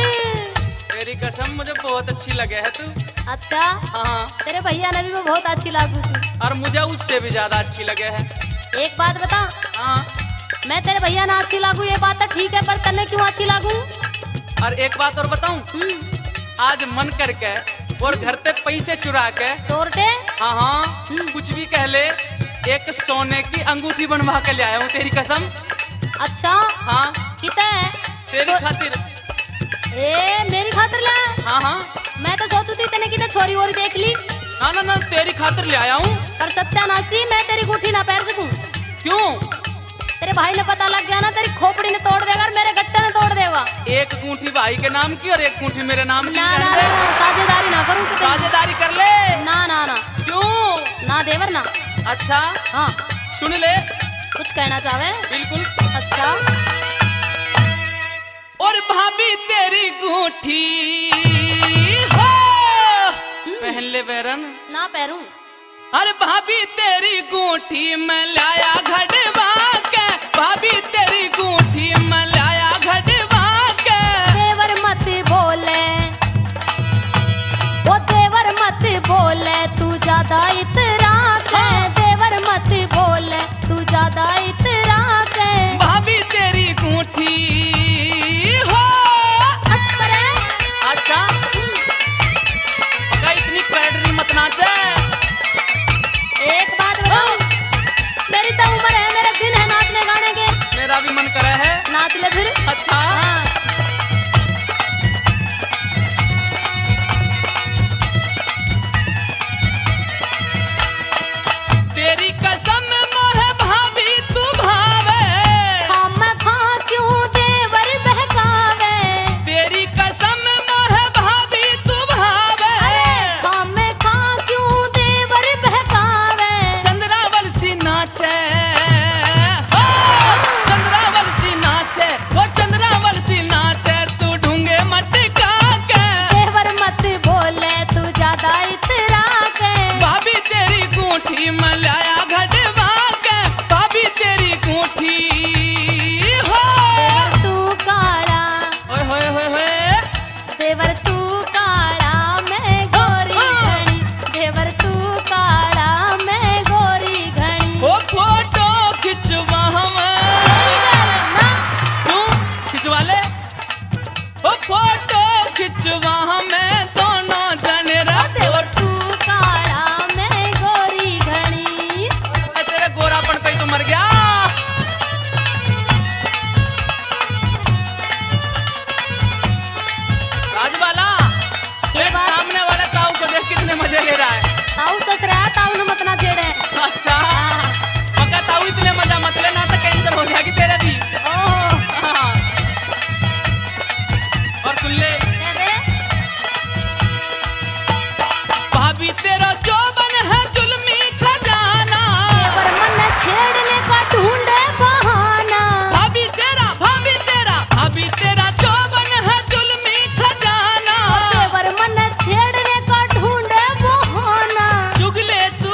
तेरी कसम मुझे बहुत अच्छी लगे है तू। अच्छा हाँ तेरे भैया ने भी बहुत अच्छी लागू सी। और मुझे उससे भी ज्यादा अच्छी लगे है। एक बात बता, हाँ मैं तेरे भैया ना अच्छी लागू ये बात तो ठीक है, पर तन्ने क्यों अच्छी लागू? और एक बात और बताऊं, आज मन करके और घर पे पैसे चुरा के, चोरटे हाँ हाँ कुछ भी कह ले, एक सोने की अंगूठी बनवा के ले आया हूँ तेरी कसम। अच्छा हाँ कितना है? तेरी खातिर। ए मेरी खातिर ला हाँ हाँ। मैं तो सोचू थी तेने की छोरी और देख ली। ना ना ना, तेरी खातिर ले आया हूँ। पर सत्यानाशी, मैं तेरी गुठी ना पैर सकूं। क्यों? तेरे भाई ने पता लग गया ना, तेरी खोपड़ी ने तोड़ देगा और मेरे गट्टे ने तोड़ देगा। एक गुंठी भाई के नाम की और एक गुंठी मेरे नाम की। ना ना ना, साझेदारी ना करूं तो साझेदारी कर ले। ना ना ना। क्यों? ना देवर ना। अच्छा हाँ, सुन ले। कुछ कहना चाहे? बिल्कुल। अच्छा। और भाभी तेरी गुंठी हो पहन ले बैरन। ना पैरूं। अरे भाभी तेरी गुंठी में लाया घड़वा के, भाभी तेरी गुंठी में लाया घड़वा के। देवर मत बोले, वो देवर मत बोले, तू ज्यादा इतरा के। देवर मत बोले, तू ज्यादा इतरा के। भाभी तेरी गुंठी हो। अच्छा पक्का इतनी पैडरी मत नाचे। एक बात बताऊं, मेरी तो उम्र है, मेरे दिन है नाचने गाने के। मेरा भी मन करे है। नाच ले फिर। अच्छा हाँ। तेरी कसम मोहे भाभी तू भावे। हम खा क्यों देवर बहकावे। तेरी कसम मोहे भाभी तू भावे। हम खा क्यों देवर बहकावे। चंद्रावल सी नाचे हो, चंद्रावल सी नाचे, वो चंद्रावल सी नाचे, तू ढूंगे मटका के। देवर मत बोले, तू ज्यादा इतरा के। भाभी तेरी गुंठी में लाया घड़वा के, भाभी तेरी गुंठी हो। तू काला, ओए होए होए होए। देवर तू काला, मैं गोरी घनी। देवर तू काला, मैं गोरी घनी। वो फोटो खिंचवा हमें। ना तू खिंचवा ले। वो फोटो खिंचवा हमें दोनों जने देवर तू काला, मैं गोरी घनी। तेरे गोरापन पे तो मर गया। राजबाला ये एक बात- सामने वाले ताऊ को देख कितने मजे ले रहा है। ताऊ सस रहा, ताऊ ने मत ना छेड़े। अच्छा हाँ। मगर ताऊ इतने मजा मत लेना तो कैंसर हो जाएगी तेरे भी। ओह, हाँ। और सुन ले दे दे। भाभी तेरा जोबन है जुल्मी खजाना। देवर मन छेड़ने का ढूंढे बहाना। भाभी तेरा भाभी तेरा जोबन है जुल्मी खजाना। देवर मन छेड़ने का ढूंढे बहाना। चुगले तू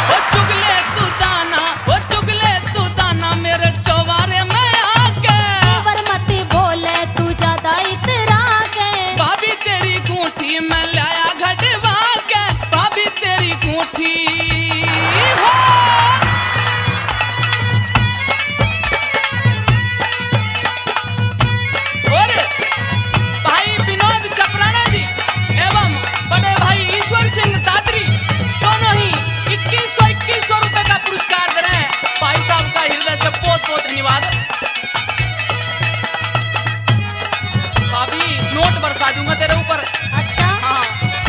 वो चुगले तू दाना, वो चुगले तू दाना मेरे चौबारे में आके। देवर मत बोले, तू ज्यादा इतरा के। भाभी तेरी गुंठी में लाया घड़वा के, भाभी तेरी गुंठी हो। और भाई विनोद चपराना जी एवं बड़े भाई ईश्वर सिंह तादरी दोनों ही 2100 रुपए का पुरस्कार दे रहे हैं। भाई साहब का हृदय से बहुत बहुत धन्यवाद। भाभी नोट बरसा दूंगा तेरे ऊपर। अच्छा, हाँ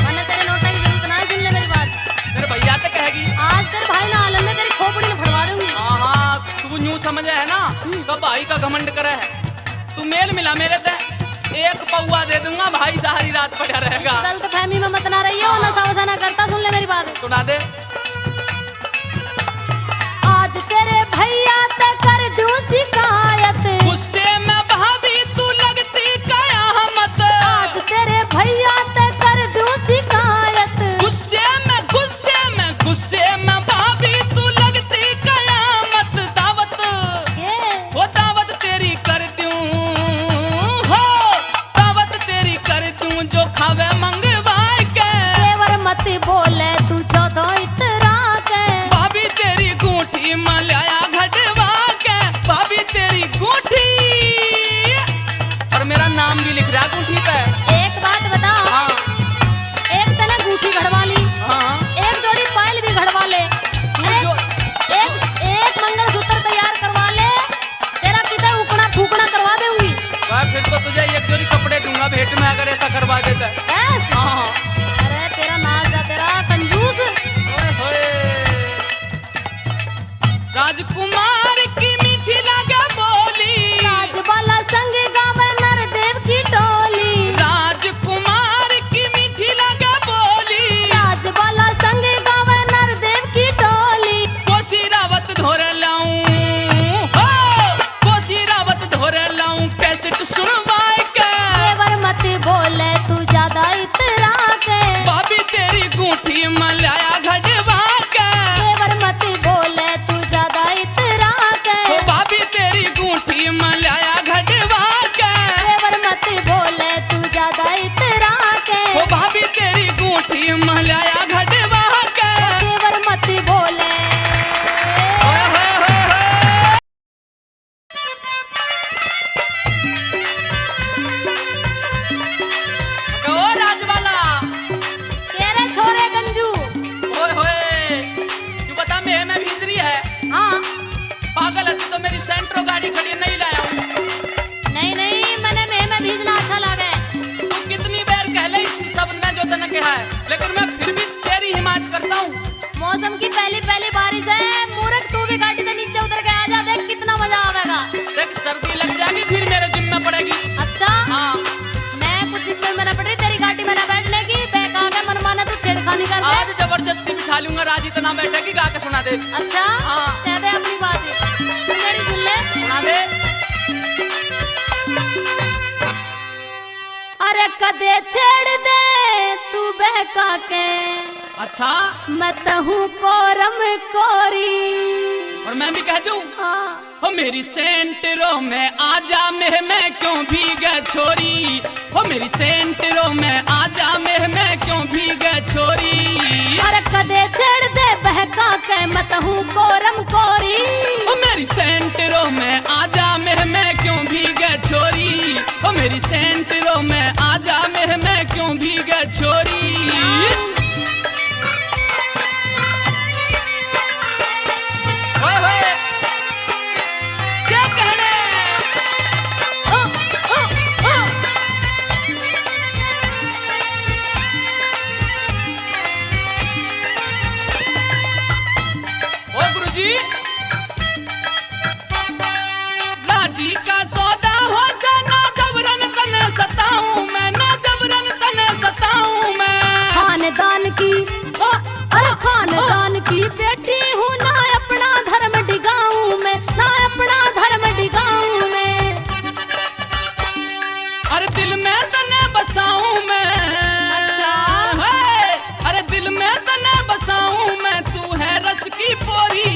मैंने तेरे नोटा की जरूरत ना है, सुन ले मेरी बात। मेरे भैया से कहेगी। आज तेरे भाई ना आलम में तेरी खोपड़ी में फड़वा दूंगी। हाँ हाँ तू यूं समझे है ना तो भाई का घमंड करे है। तू मेल मिला मेरे ते, एक पौआ दे दूंगा, भाई सारी रात पड़ा रहेगा। गलत फहमी में मत ना रही हो, नशा वशा ना करता, सुन ले मेरी बात। सुना दे। आज तेरे भैया ते कर दूं शिकायत। गुस्से में भाभी तू लगती कयामत। आज तेरे भैया ते कर दूं शिकायत। गुस्से में भाभी तू लगती कयामत। दावत ये वो दावत तेरी कर दूं हो, दावत तेरी कर दूं जो खावे मंगवाए के। देवर मत बोले, तू ज्यादा इतरा के। भाभी तेरी गुंठी में लाया घड़वा पेट में अगर ऐसा करवा देता है। बस हाँ अरे तेरा नाच जा तेरा कंजूस। ओए होए। राजकुमार की मीठी लगे बोली, राज वाला संग गावे नरदेव की टोली। राजकुमार की मीठी लगे बोली, राज वाला संग गावे नरदेव की टोली। कोसी रावत धोरे लाऊं हो, कोसी रावत धोरे लाऊं कैसेट सुनवाए के। देवर मत बोले तू ज्यादा इतरा के। भाभी तेरी गूंठी मलाया घड़वा के। देवर मत बोले तू ज्यादा इतरा के। ओ भाभी तेरी गूंठी मलाया घड़वा के। देवर मत बोले तू ज्यादा इतरा के। ओ भाभी तेरी गूंठी मलाया घड़वा के। देवर मत बोले। ओए होए होए होए। ओ राजवाला तेरे छोरे गंजू। ओए होए, तू बता मैं भीज रही है। हाँ पागल है तू तो, मेरी सेंट्रो गाड़ी खड़ी है, नहीं लाया हूँ। नहीं नहीं मैंने में भीजना अच्छा लगे। तू कितनी बार कह ले इस सब ने जो तने कहा है, लेकिन मैं फिर भी तेरी हिमायत करता हूँ। मौसम की पहली पहली बारिश है मूर्ख, तू भी गाड़ी से नीचे उतर के आ जा, देख कितना मजा आवेगा। देख सर्दी लग जाएगी फिर मेरे जिम्मे पड़ेगी। अच्छा हाँ मैं कुछ जिम्मे में न पड़ रही, तेरी गाड़ी में न बैठने की। बैक आके मनमाना तू छेड़खानी कर दे। आज जबरदस्ती बिठा लूंगा, राज इतना बैठेगी गा के सुना दे। अच्छा हाँ। कह दे अपनी बात ही। तू मेरी सुन ले। सुना दे। अरे कदे छेड़ दे तू बहका के। अच्छा मैं तहूँ कोरम कोरी। और मैं भी कह दूं, हाँ हो मेरी सेंटरो में आजा मैं क्यों भीगे छोरी। हो मेरी सेंटरो में आजा मैं क्यों भीगे छोरी। अरे कदे छेड़ दे बहका के मैं तहूँ कोरम कोरी। ओ मेरी सेंटरो में आजा मैं क्यों भीगे छोरी। ओ मेरी सेंटरो में आजा मैं क्यों भीगे छोरी। ओए होए, क्या कहने। ओ गुरुजी, लाजी का सौदा हो सा, ना जबरन तने सताऊं मैं, ना जबरन तने सताऊं मैं। खानदान की अरे खानदान की बेटी हूँ, ना अपना धर्म डिगाऊं मैं, ना अपना धर्म डिगाऊं मैं। अरे दिल में तने बसाऊं मैं। अरे दिल में तने बसाऊं मैं, तू है रस की पोरी।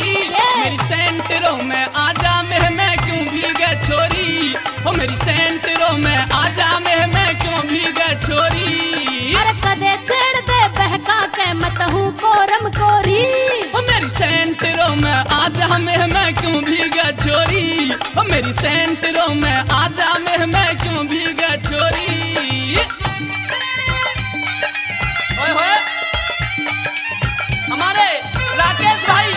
मेरी सेंटरो में आजा मैं क्यों भीगे छोरी। ओ मेरी सेंटरो में आजा मैं क्यों भीगे छोरी। अरे कदे छेड़ दे बहका के मैं तहूँ कोरम कोरी। ओ मेरी सेंटरो में आजा मैं क्यों भीगे छोरी। ओ मेरी सेंटरो में आजा मैं क्यों भीगे छोरी। ओए होए, हमारे राकेश भाई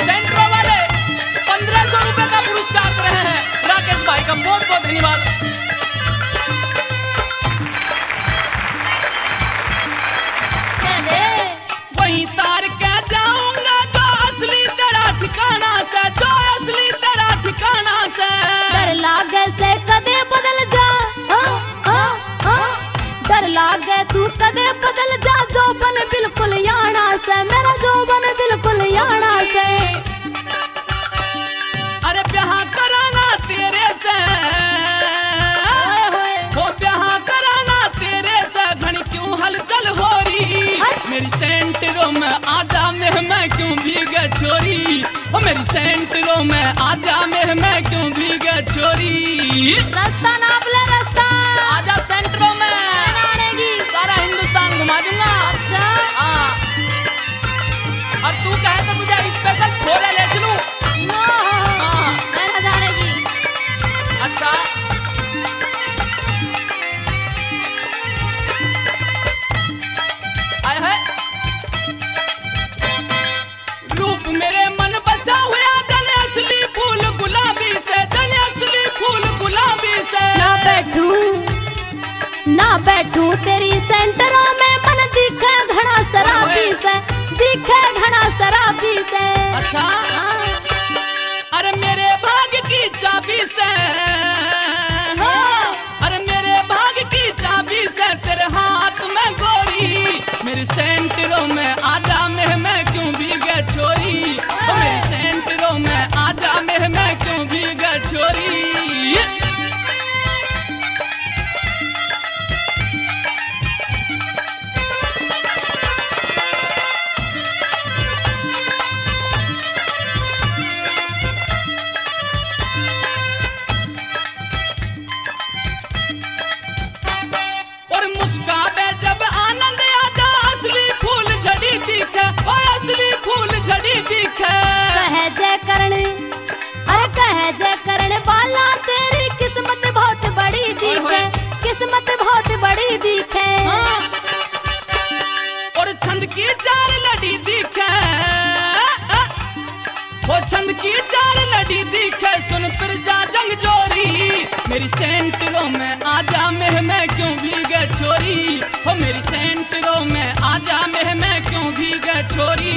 सेंट्रो वाले 1500 रुपए का पुरस्कार दे रहे हैं। राकेश भाई का बहुत बहुत धन्यवाद। कह दे वहीं तार के जाऊंगा जो असली तेरा ठिकाना से, जो असली तेरा ठिकाना से। डर लागे से कदे बदल जा। डर लागे तू कदे बदल जा। जोबन बिल्कुल याना से, मेरा जोबन बिल्कुल याना से। अरे ब्याह कराना तेरे से, ओए होए वो ब्याह कराना तेरे से, घनी क्यों हलचल हो रही। मेरी सेंटरो में आजा मैं क्यों भीगे छोरी। ओ मेरी सेंटरो में आजा मैं क्यों भीगे छोरी। रास्ता नाप ले रास्ता। आजा सेंटरो में, आनेगी। सारा हिंदुस्तान घुमा दूंगा। अच्छा हाँ, और तू कहे तो तुझे स्पेशल फोरे ले चलूं। नो मैं ना जानेगी। अच्छा आए है रूप मेरे मन बसा हुआ, जले असली फूल गुलाबी से, जले असली फूल गुलाबी से। ना बैठूं तेरी सेंटरों में, मन दिखे घना शराबी से, दिखे घना शराबी से। अच्छा अरे मेरे भाग्य की चाबी से, हाँ, अरे मेरे भाग्य की चाबी से तेरे हाथ में गोरी, मेरी सेंटरों में आजा मैं क्यों भीगे छोरी, ओ मेरी सेंटरों में आजा मैं क्यों भीगे छोरी। और मुस्काबे जब आनंद आजा, असली फूल झड़ी दिखे, ओ असली फूल झड़ी दिखे। कह जय करण, अरे कह जय करण वाला तेरी किस्मत बहुत बड़ी दिखे, किस्मत बहुत बड़ी दिखे। हाँ। और छंद की चार लड़ी दिखे, वो छंद की चार लड़ी दिखे, सुन फिर जा जंग जोरी, मेरी सेंटरों में आजा मैं क्यों भीगे छोरी, हो मेरी सेंटरों में आजा मैं क्यों भीगे छोरी।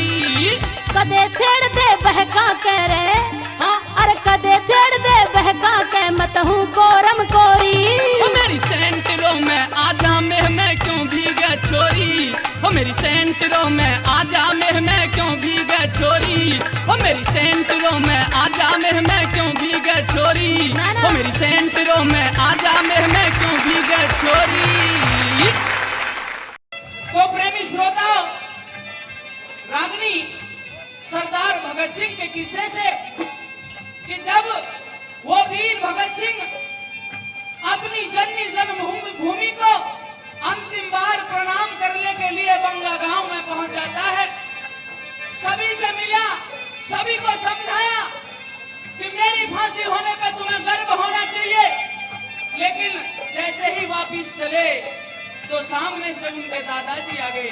कदे छेड़ दे बहका के रे, हाँ। अरे कदे छेड़ दे बहका के मत हूँ कोरम कोरी, हो मेरी सेंटरों में आजा मैं क्यों भीगे छोरी, हो मेरी सेंटरों में आजा मैं क्यों भीगे छोरी, हो मेरी सेंटरों में आजा मैं क्यों भीगे छोरी, हो मेरी सेंटरों में आजा मैं क्यों भीगे छोरी। तो प्रेमी श्रोताओं, रागनी सरदार भगत सिंह के किस्से से कि जब वो वीर भगत सिंह अपनी जननी जन्मभूमि को अंतिम बार प्रणाम करने के लिए बंगा गांव में पहुंच जाता है, सभी से मिला, सभी को समझाया कि मेरी फांसी होने पर तुम्हें गर्व होना चाहिए, लेकिन जैसे ही वापिस चले तो सामने से उनके दादाजी आ गए।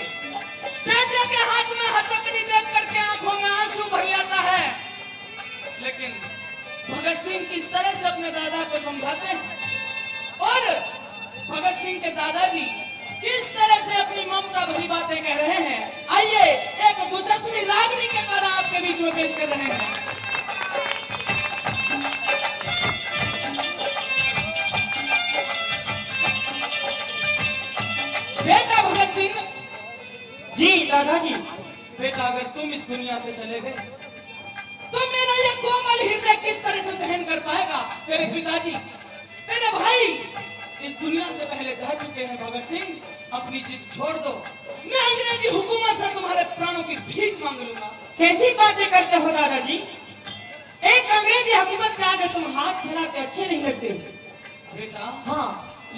बेटे के हाथ में हथकड़ी देख करके आंखों में आंसू भर जाता है, लेकिन भगत सिंह किस तरह से अपने दादा को समझाते हैं और भगत सिंह के दादाजी किस तरह से अपनी ममता भरी बातें कह रहे हैं, आइए एक दिलचस्पी रागनी के द्वारा आपके बीच में पेश कर रहे हैं। बेटा भगत सिंह जी दादाजी। बेटा, अगर तुम इस दुनिया से चले गए तो मेरा ये कोमल हृदय किस तरह से सहन कर पाएगा। तेरे पिताजी, तेरे भाई इस दुनिया से पहले जा चुके हैं। भगत सिंह, अपनी जिद छोड़ दो, मैं अंग्रेजी हुकूमत से तुम्हारे प्राणों की भीख मांग लूंगा। कैसी बातें करते हो दादाजी? एक अंग्रेजी हुकूमत में आगे तुम हाथ फैलाते अच्छे नहीं लगते। बेटा हाँ,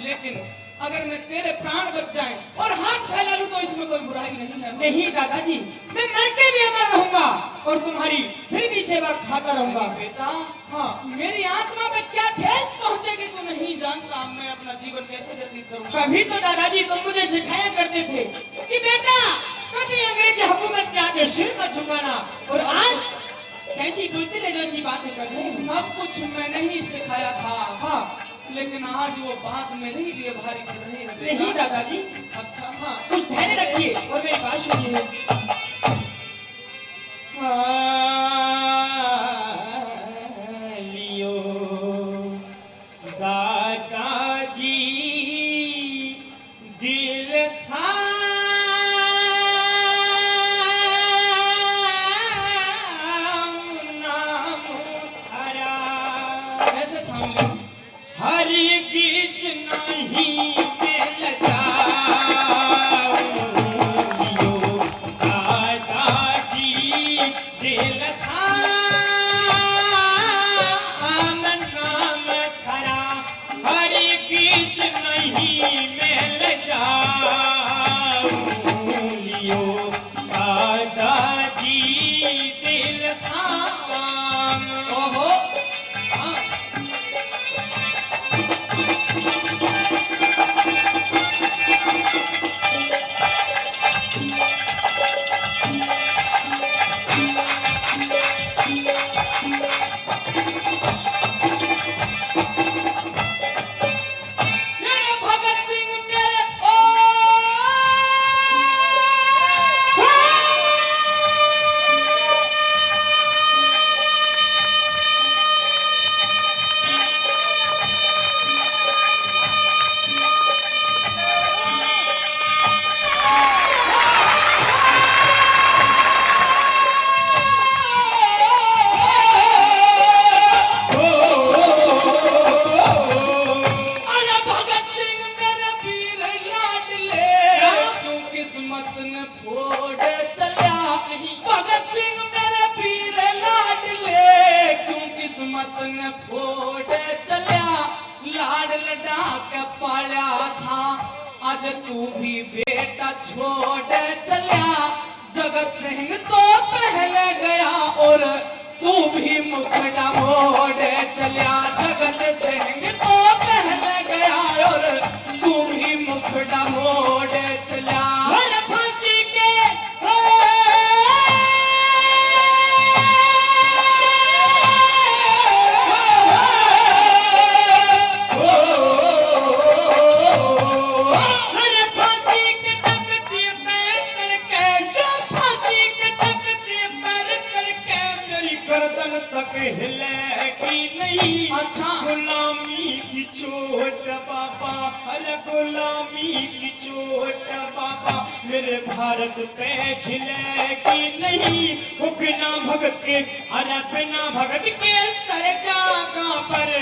लेकिन अगर मैं तेरे प्राण बच जाएं और हाथ फैला लूं तो इसमें कोई बुराई नहीं है। नहीं दादाजी, मैं मर के भी अमर रहूंगा और तुम्हारी फिर भी सेवा खाता रहूंगा। बेटा, हाँ, मेरी आत्मा में क्या ठेस पहुंचेगी तू नहीं जानता। मैं अपना जीवन कैसे व्यतीत करूंगा। कभी तो दादाजी तुम मुझे सिखाया करते थे कि बेटा कभी अंग्रेजी हुकूमत के आगे सिर मत झुकाना, और आज कैसी दूसरे जैसी बातें कर रहे हैं। सब कुछ मैंने ही सिखाया था। हाँ, लेकिन आज वो बात मेरे ही लिए भारी पड़ रही है बेटा। नहीं दादाजी। अच्छा, हाँ, कुछ धैर्य रखिए और मेरी बात सुनिए। लियो दादाजी दिल था नाम हरा, कैसे थाम लूं? हरगिज नहीं मिल जाऊं। दादाजी दिल था नाम खरा, हरगिज नहीं मिल जाऊं। दादाजी दिल था। ओहो, हाँ, मेरे भगत सिंह मेरे फोड़ चलिया भगत सिंह मेरे पीर लाडले क्यों किस्मत ने फोड़ चलिया लाड लड़ा के पाला था आज तू भी बेटा छोड़ चलिया जगत सिंह तो पहले गया और तू भी मुखड़ा मोड़ चलिया जगत सिंह तो पहले गया और तू भी मुखड़ा मोड़ चलिया हर फांसी के हर फांसी के तख्ती पे करके जो फांसी के तख्ती पर करके मेरी गर्दन तक हिलेगी नहीं अच्छा। गुलामी की चोट बाबा हर गुलामी की चोट बाबा मेरे भारत पे झिलेगी नहीं वो बिना भगत के अरे बिना भगत के सर जागा पर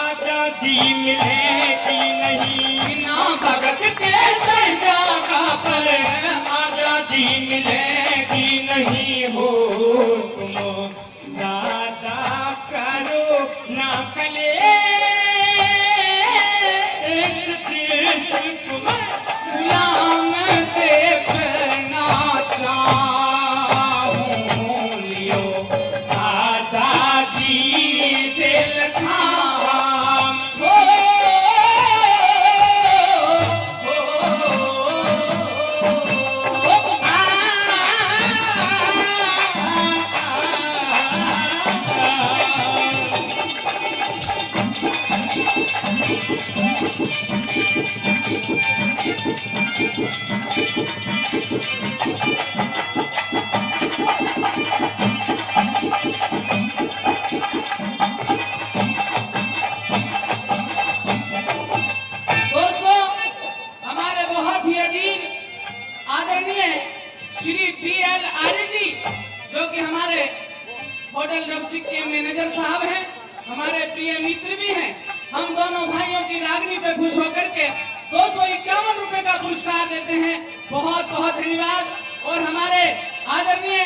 आजादी मिलेगी नहीं बिना भगत के सर जागा पर आजादी मिलेगी नहीं हो तुम दादा करो ना कले इस देश को गुलाम देखना चाहूं लियो दादाजी दिल थाम दोस्तों हमारे बहुत ही अजीज आदरणीय श्री BL आर्य जी जो कि हमारे होटल डबसिक के मैनेजर साहब हैं हमारे प्रिय मित्र भी हैं हम दोनों भाइयों की रागनी पे खुश होकर के 251 रुपए का पुरस्कार देते हैं बहुत बहुत धन्यवाद और हमारे आदरणीय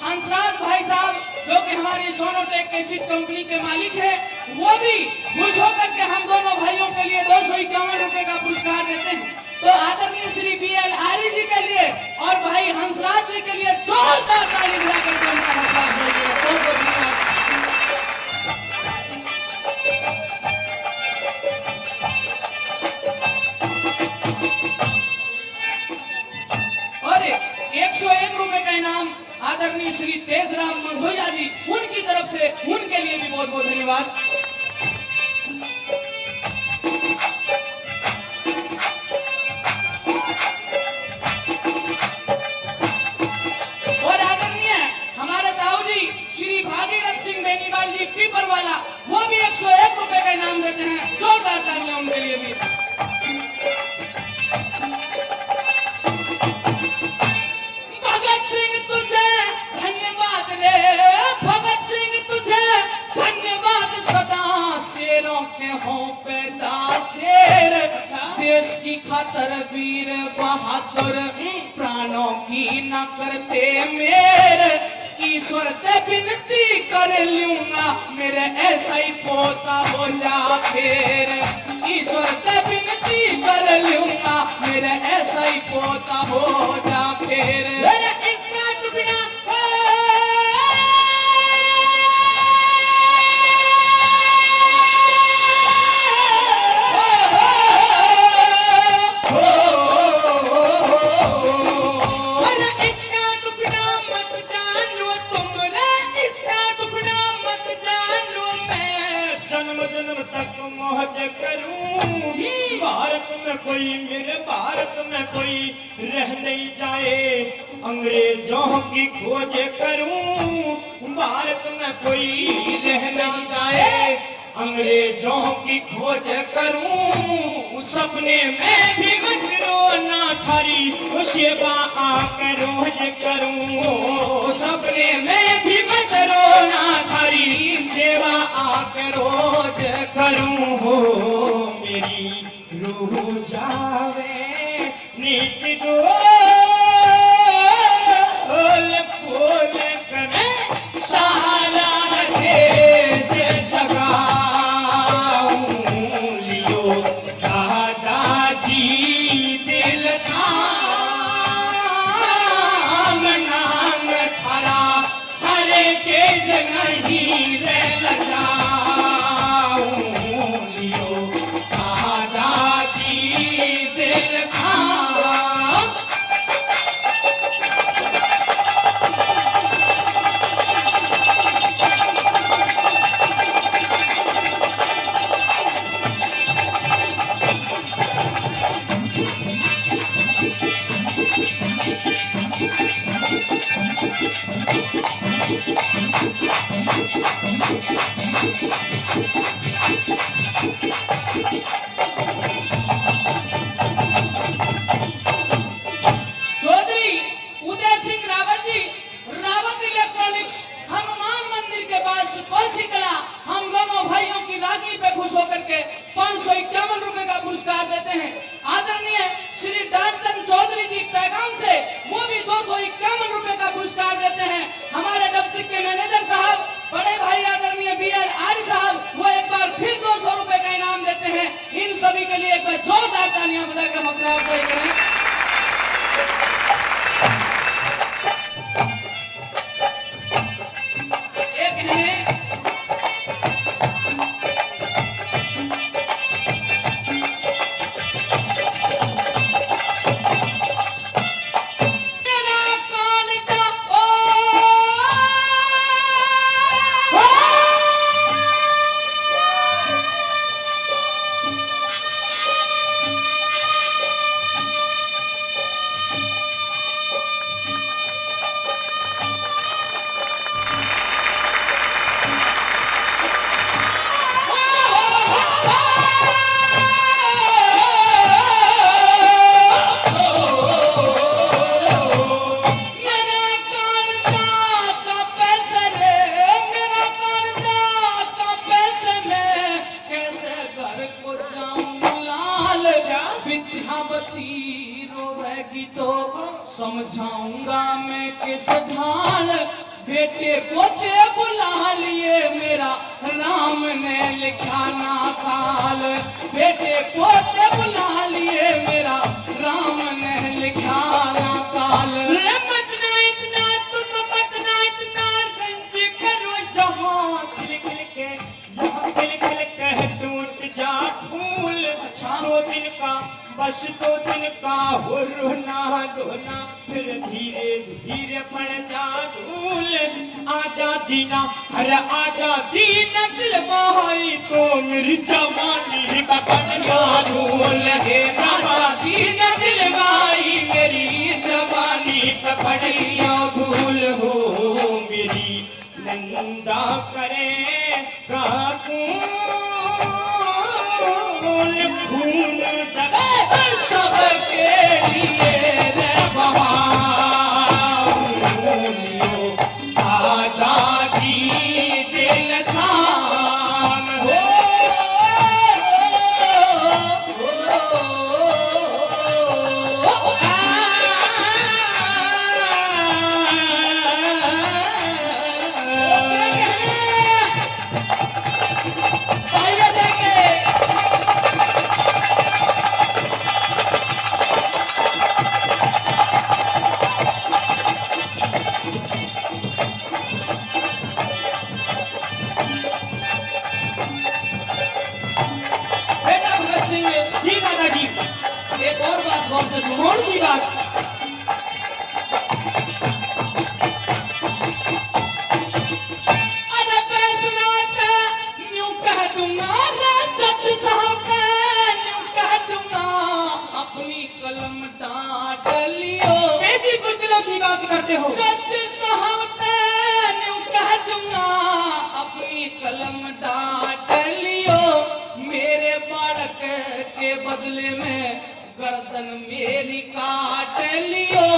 हंसराज भाई साहब जो कि हमारी सोनोटेक के सीट कंपनी के मालिक है वो भी खुश होकर के हम दोनों भाइयों के लिए 251 रुपए का पुरस्कार देते हैं तो आदरणीय श्री BL आर्य जी के लिए और भाई हंसराज जी के लिए जोरदार ताली बजा करके उनका हौसला बढ़ाइए बहुत बहुत धन्यवाद और 101 रुपए का इनाम आदरणीय श्री तेजराम मझोया जी उनकी तरफ से उनके लिए भी बहुत बहुत धन्यवाद और आदरणीय हमारे ताऊ जी श्री भागीरथ सिंह बेनीवाल जी पीपर वाला वो भी 101 रुपए का इनाम देते हैं जोरदार तालियां उनके लिए भी भगत सिंह तुझे धन्यवाद रे भगत सिंह तुझे धन्यवाद सदा शेरों के हों पैदा शेर देश की खातर वीर बहादुर प्राणों की न करते मेर ईश्वर से विनती कर लूंगा मेरे ऐसा ही पोता हो जा फिर ईश्वर से विनती कर लूंगा मेरे ऐसा ही पोता हो जा फिर इसका टुकड़ा भारत में कोई मेरे भारत में कोई रह नहीं जाए अंग्रेजों की खोज करूं भारत में कोई रह नहीं जाए अंग्रेजों की खोज करूं सपने में भी मत रोना थारी सेवा आकर रोज करूं सपने में भी मत रोना थारी सेवा आकर रोज करूं हो मेरी रूह जावे नित डोर खोल खोल कर सारा देश जगाऊं लियो दादाजी दिल थाम नाम खरा हरे के नहीं रे लजाऊं लियो दादाजी दिल थाम। चौधरी उदय सिंह रावत जी, रावत इलेक्ट्रॉनिक्स, हनुमान मंदिर के पास कौशिकला, हम दोनों भाइयों की राखी पे खुश होकर के 551 रुपए का पुरस्कार देते हैं। आदरणीय श्री दानचंद चौधरी जी पैगाम से वो भी 251 रुपए का पुरस्कार देते हैं। हमारे डबसिक के मैनेजर साहब, बड़े भाई आदरणीय BL आर्य साहब, वो एक बार फिर 200 रुपए का इनाम देते हैं। इन सभी के लिए एक बार जोरदार तालियां बजाकर हौसला अफजाई करें। एक है मेरा कालजा ओ मेरा कालजा का पैसे रे, मेरा कालजा का पैसे में कैसे घर को जाऊं लाल, विद्यावती रोवेगी तो समझाऊंगा मैं किस ढाल। बेटे पोते बुला लिए मेरा राम ने लिखा ना काल, बेटे पोते बुला लिए मेरा राम ने लिखा ना काल। मतना इतना तुम मतना इतना रंज करो जहाँ खिल खिल के यहाँ खिल खिल के टूट जा फूल। अच्छा। 2 दिन का बस 2 दिन का हो रोना धोना, फिर धीरे धीरे पड़ जा धूल। आजा दीना हर आजा दीना दिल बहाई तो मेरी जवानी का कन्या धूल है। राजा दीन दिलवाई मेरी जवानी पकड़िया भूल हो मेरी नंदा करे काकून खून जगे सबके लिए रे बहाऊं दादाजी दिल थाम हो। बेटा भगत सिंह, जी दादाजी, एक और बात गौर से सुनो। कौन सी बात? अरे फैसला ते न्यू कह दूंगा रे जज साहब ते न्यू कह दूंगा, अपनी कलम डांट लियो। कैसी बुजदिलों सी बात करते हो? जज साहब ते न्यू कह दूंगा, अपनी कलम डांट लियो। मेरे बालक के बदले में गर्दन मेरी काट लियो।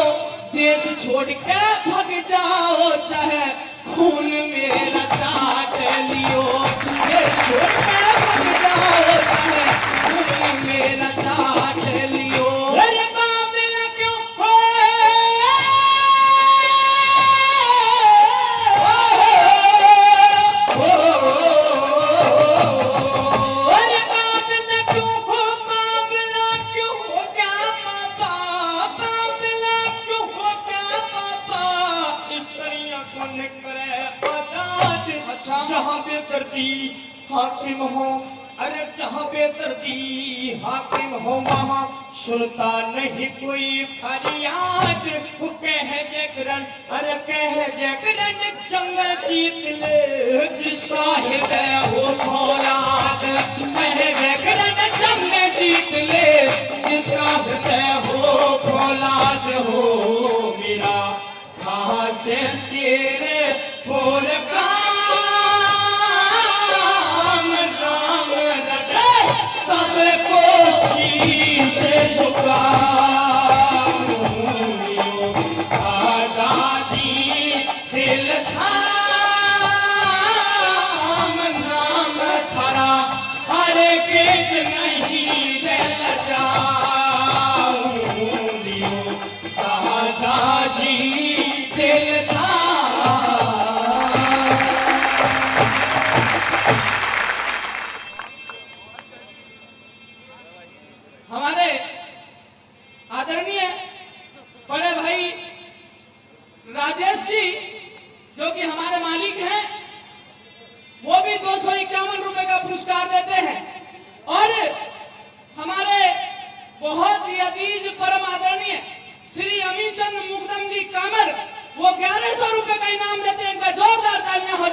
देश छोड़ के भग जाओ चाहे खून मेरा चाट लियो। देश छोड़ के भग जाओ चाहे खून मेरा चाट लियो। अरे काबिल क्यों हो? बेदर्दी हाकिम हो, अरे जहाँ बेदर्दी हाकिम हो वहाँ सुनता नहीं कोई फरियाद। वो कह जगरन, अरे कह जगरन जंग जीत ले जिसका हृदय हो फौलाद। कह जगरन जंग जीत ले जिसका हृदय हो फौलाद हो। मेरा कहाँ से शेर बोल काम राम रटे सबको शीश झुकाऊं। दादाजी दिल थाम नाम खरा हरे के नहीं दिल जाऊं। दादाजी दिल था। हमारे आदरणीय बड़े भाई राजेश जी जो कि हमारे मालिक हैं, वो भी 251 रुपए का पुरस्कार देते हैं। और हमारे बहुत ही अजीज परम आदरणीय श्री अमीचंद मुकदम जी कामर वो 1100 रुपए का इनाम देते हैं। इनका जोरदार तालियां हो